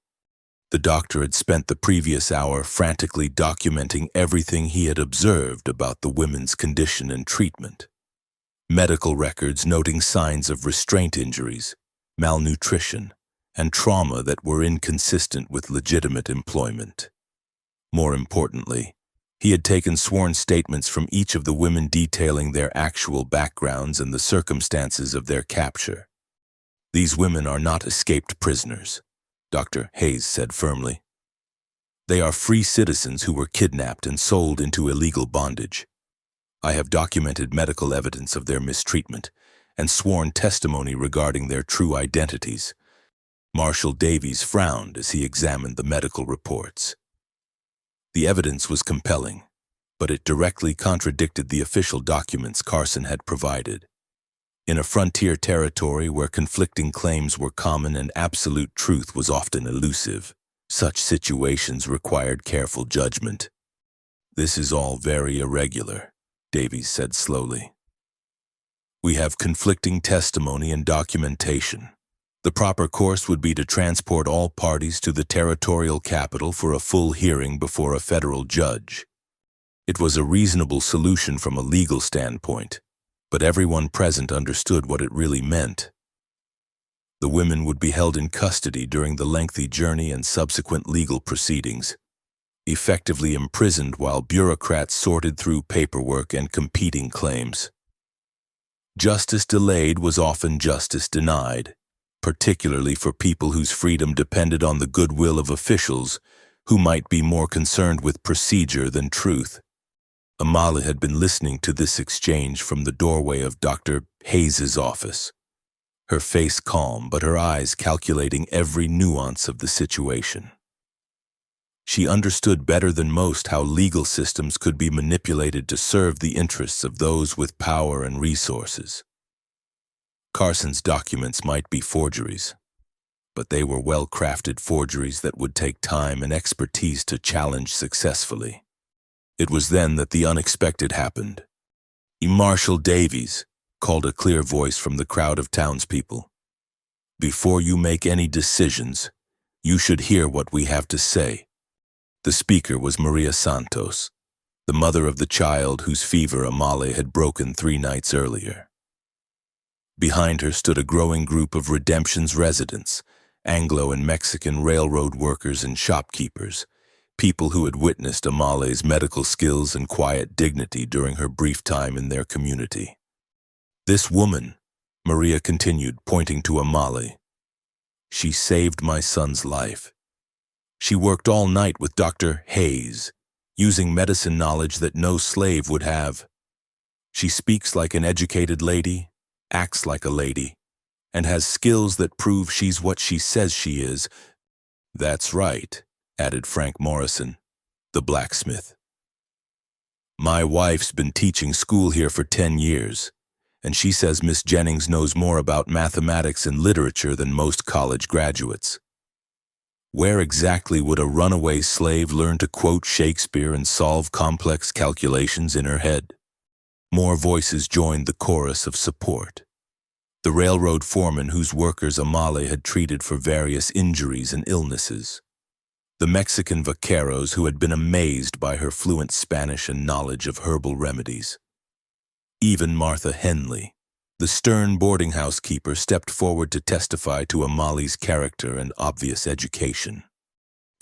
The doctor had spent the previous hour frantically documenting everything he had observed about the women's condition and treatment. Medical records noting signs of restraint injuries, malnutrition, and trauma that were inconsistent with legitimate employment. More importantly, he had taken sworn statements from each of the women detailing their actual backgrounds and the circumstances of their capture. "These women are not escaped prisoners," Dr. Hayes said firmly. "They are free citizens who were kidnapped and sold into illegal bondage. I have documented medical evidence of their mistreatment and sworn testimony regarding their true identities." Marshal Davies frowned as he examined the medical reports. The evidence was compelling, but it directly contradicted the official documents Carson had provided. In a frontier territory where conflicting claims were common and absolute truth was often elusive, such situations required careful judgment. "This is all very irregular," Davies said slowly. "We have conflicting testimony and documentation. The proper course would be to transport all parties to the territorial capital for a full hearing before a federal judge. It was a reasonable solution from a legal standpoint, but everyone present understood what it really meant. The women would be held in custody during the lengthy journey and subsequent legal proceedings, effectively imprisoned while bureaucrats sorted through paperwork and competing claims. Justice delayed was often justice denied, particularly for people whose freedom depended on the goodwill of officials who might be more concerned with procedure than truth. Amale had been listening to this exchange from the doorway of Dr. Hayes's office, her face calm but her eyes calculating every nuance of the situation. She understood better than most how legal systems could be manipulated to serve the interests of those with power and resources. Carson's documents might be forgeries, but they were well-crafted forgeries that would take time and expertise to challenge successfully. It was then that the unexpected happened. "Marshal Davies," called a clear voice from the crowd of townspeople. "Before you make any decisions, you should hear what we have to say." The speaker was Maria Santos, the mother of the child whose fever Amale had broken 3 nights earlier. Behind her stood a growing group of Redemption's residents, Anglo and Mexican railroad workers and shopkeepers, people who had witnessed Amale's medical skills and quiet dignity during her brief time in their community. "This woman," Maria continued, pointing to Amale, "she saved my son's life. She worked all night with Dr. Hayes, using medicine knowledge that no slave would have. She speaks like an educated lady, acts like a lady, and has skills that prove she's what she says she is." "That's right," added Frank Morrison, the blacksmith. My wife's been teaching school here for 10 years, and she says Miss Jennings knows more about mathematics and literature than most college graduates. Where exactly would a runaway slave learn to quote Shakespeare and solve complex calculations in her head? More voices joined the chorus of support. The railroad foreman whose workers Amale had treated for various injuries and illnesses. The Mexican vaqueros who had been amazed by her fluent Spanish and knowledge of herbal remedies. Even Martha Henley, the stern boarding house keeper, stepped forward to testify to Amale's character and obvious education.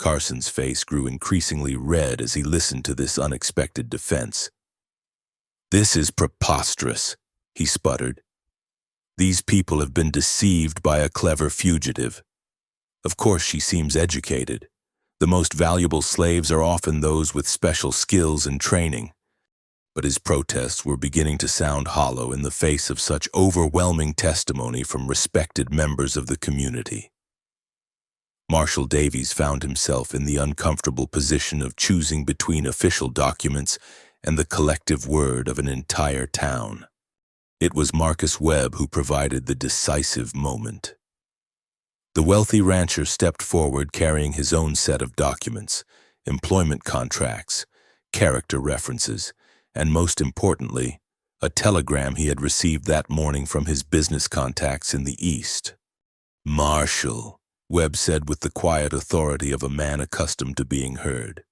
Carson's face grew increasingly red as he listened to this unexpected defense. "This is preposterous," he sputtered. "These people have been deceived by a clever fugitive. Of course she seems educated. The most valuable slaves are often those with special skills and training." But his protests were beginning to sound hollow in the face of such overwhelming testimony from respected members of the community. Marshall Davies found himself in the uncomfortable position of choosing between official documents and the collective word of an entire town. It was Marcus Webb who provided the decisive moment. The wealthy rancher stepped forward carrying his own set of documents, employment contracts, character references, and most importantly, a telegram he had received that morning from his business contacts in the East. "Marshall," Webb said with the quiet authority of a man accustomed to being heard,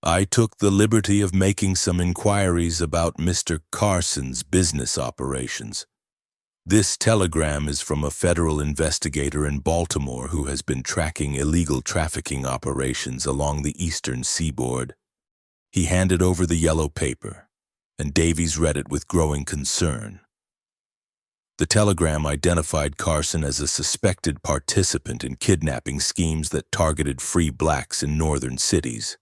"I took the liberty of making some inquiries about Mr. Carson's business operations. This telegram is from a federal investigator in Baltimore who has been tracking illegal trafficking operations along the eastern seaboard." He handed over the yellow paper, and Davies read it with growing concern. The telegram identified Carson as a suspected participant in kidnapping schemes that targeted free blacks in northern cities.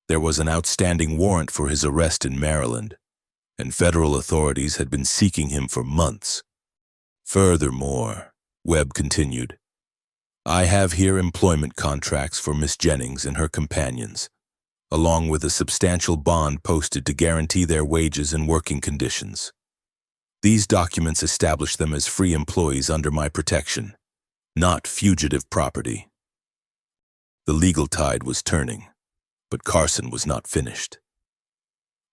There was an outstanding warrant for his arrest in Maryland, and federal authorities had been seeking him for months. "Furthermore," Webb continued, "I have here employment contracts for Miss Jennings and her companions, along with a substantial bond posted to guarantee their wages and working conditions. These documents establish them as free employees under my protection, not fugitive property." The legal tide was turning, but Carson was not finished.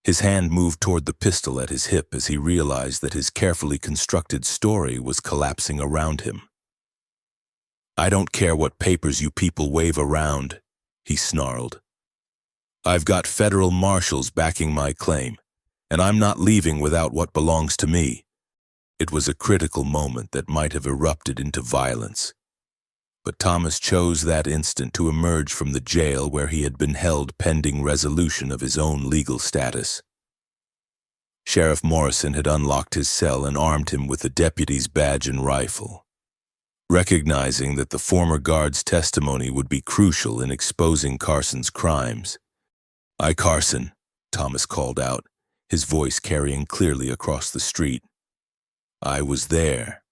His hand moved toward the pistol at his hip as he realized that his carefully constructed story was collapsing around him. "I don't care what papers you people wave around," he snarled. "I've got federal marshals backing my claim, and I'm not leaving without what belongs to me." It was a critical moment that might have erupted into violence. But Thomas chose that instant to emerge from the jail where he had been held pending resolution of his own legal status. Sheriff Morrison had unlocked his cell and armed him with the deputy's badge and rifle. Recognizing that the former guard's testimony would be crucial in exposing Carson's crimes, "Aye, Carson," Thomas called out, his voice carrying clearly across the street. "I was there.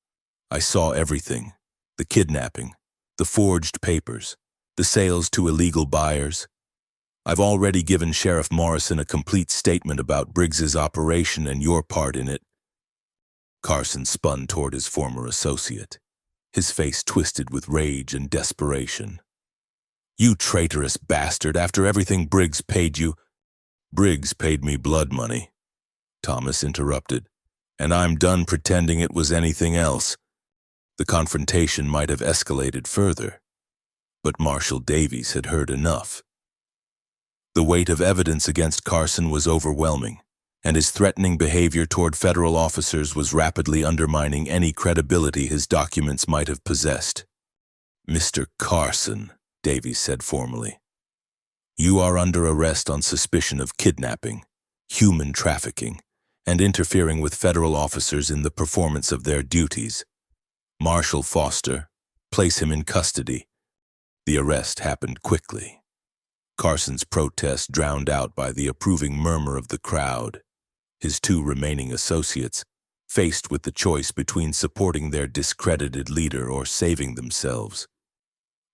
I saw everything. The kidnapping, the forged papers, the sales to illegal buyers. I've already given Sheriff Morrison a complete statement about Briggs's operation and your part in it." Carson spun toward his former associate, his face twisted with rage and desperation. "You traitorous bastard, after everything Briggs paid you—" "Briggs paid me blood money," Thomas interrupted, "and I'm done pretending it was anything else." The confrontation might have escalated further, but Marshall Davies had heard enough. The weight of evidence against Carson was overwhelming, and his threatening behavior toward federal officers was rapidly undermining any credibility his documents might have possessed. "Mr. Carson," Davies said formally, "you are under arrest on suspicion of kidnapping, human trafficking, and interfering with federal officers in the performance of their duties. Marshall Foster, place him in custody." The arrest happened quickly. Carson's protest drowned out by the approving murmur of the crowd. His two remaining associates, faced with the choice between supporting their discredited leader or saving themselves,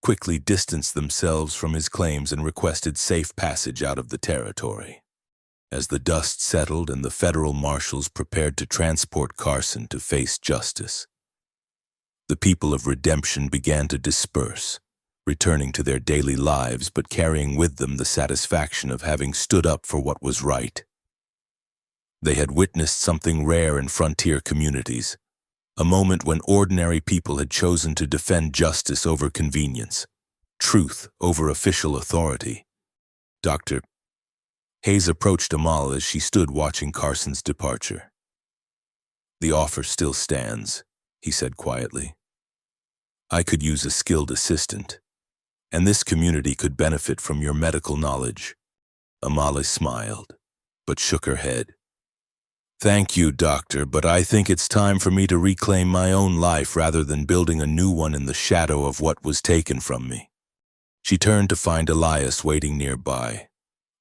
quickly distanced themselves from his claims and requested safe passage out of the territory. as the dust settled and the federal marshals prepared to transport Carson to face justice. The people of Redemption began to disperse, returning to their daily lives but carrying with them the satisfaction of having stood up for what was right. They had witnessed something rare in frontier communities, a moment when ordinary people had chosen to defend justice over convenience, truth over official authority. Dr. Hayes approached Amal as she stood watching Carson's departure. "The offer still stands," he said quietly. "I could use a skilled assistant, and this community could benefit from your medical knowledge." Amale smiled, but shook her head. "Thank you, doctor, but I think it's time for me to reclaim my own life rather than building a new one in the shadow of what was taken from me." She turned to find Elias waiting nearby,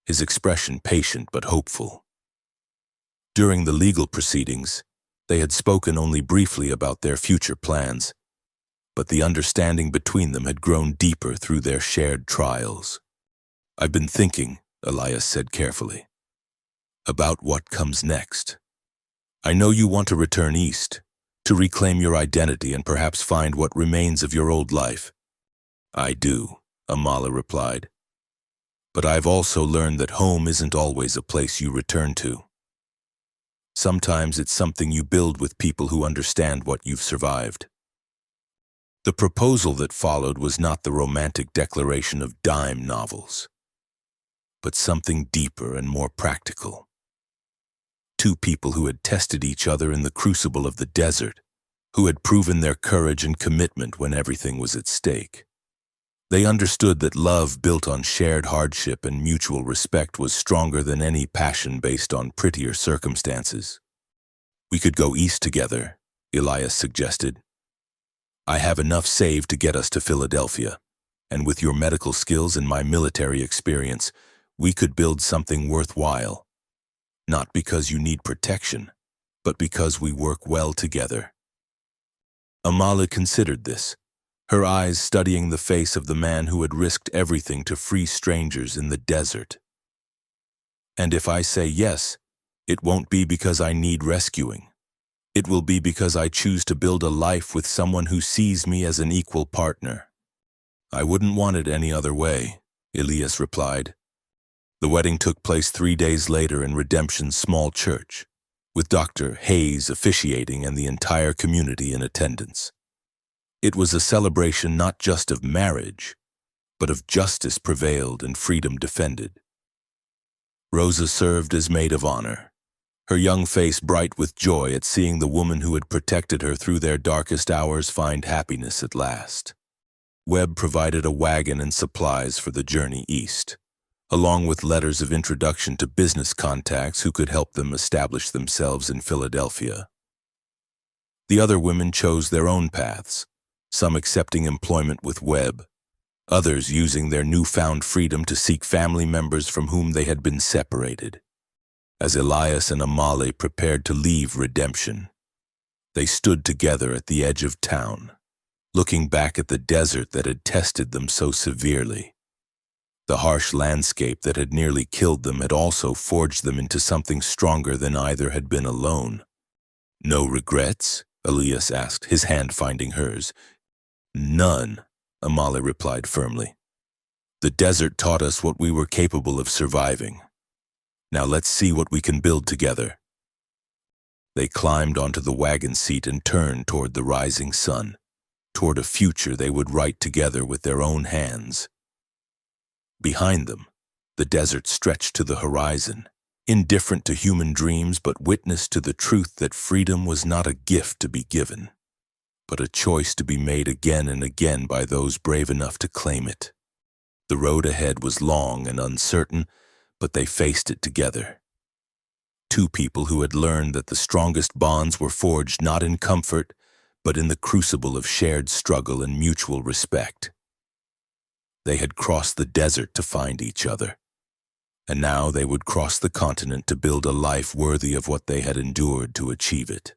his expression patient but hopeful. During the legal proceedings, they had spoken only briefly about their future plans, but the understanding between them had grown deeper through their shared trials. "I've been thinking," Elias said carefully, "about what comes next. I know you want to return east, to reclaim your identity and perhaps find what remains of your old life." "I do," Amala replied. "But I've also learned that home isn't always a place you return to. Sometimes it's something you build with people who understand what you've survived." The proposal that followed was not the romantic declaration of dime novels, but something deeper and more practical. Two people who had tested each other in the crucible of the desert, who had proven their courage and commitment when everything was at stake. They understood that love built on shared hardship and mutual respect was stronger than any passion based on prettier circumstances. "We could go east together," Elias suggested. "I have enough saved to get us to Philadelphia, and with your medical skills and my military experience, we could build something worthwhile. Not because you need protection, but because we work well together." Amala considered this, her eyes studying the face of the man who had risked everything to free strangers in the desert. "And if I say yes, it won't be because I need rescuing. It will be because I choose to build a life with someone who sees me as an equal partner." "I wouldn't want it any other way," Elias replied. The wedding took place 3 days later in Redemption's small church, with Dr. Hayes officiating and the entire community in attendance. It was a celebration not just of marriage, but of justice prevailed and freedom defended. Rosa served as maid of honor, her young face bright with joy at seeing the woman who had protected her through their darkest hours find happiness at last. Webb provided a wagon and supplies for the journey east, along with letters of introduction to business contacts who could help them establish themselves in Philadelphia. The other women chose their own paths, some accepting employment with Webb, others using their newfound freedom to seek family members from whom they had been separated. As Elias and Amale prepared to leave Redemption, they stood together at the edge of town, looking back at the desert that had tested them so severely. The harsh landscape that had nearly killed them had also forged them into something stronger than either had been alone. "No regrets?" Elias asked, his hand finding hers. "None," Amale replied firmly. "The desert taught us what we were capable of surviving. Now let's see what we can build together." They climbed onto the wagon seat and turned toward the rising sun, toward a future they would write together with their own hands. Behind them, the desert stretched to the horizon, indifferent to human dreams but witness to the truth that freedom was not a gift to be given, but a choice to be made again and again by those brave enough to claim it. The road ahead was long and uncertain, but they faced it together. Two people who had learned that the strongest bonds were forged not in comfort, but in the crucible of shared struggle and mutual respect. They had crossed the desert to find each other, and now they would cross the continent to build a life worthy of what they had endured to achieve it.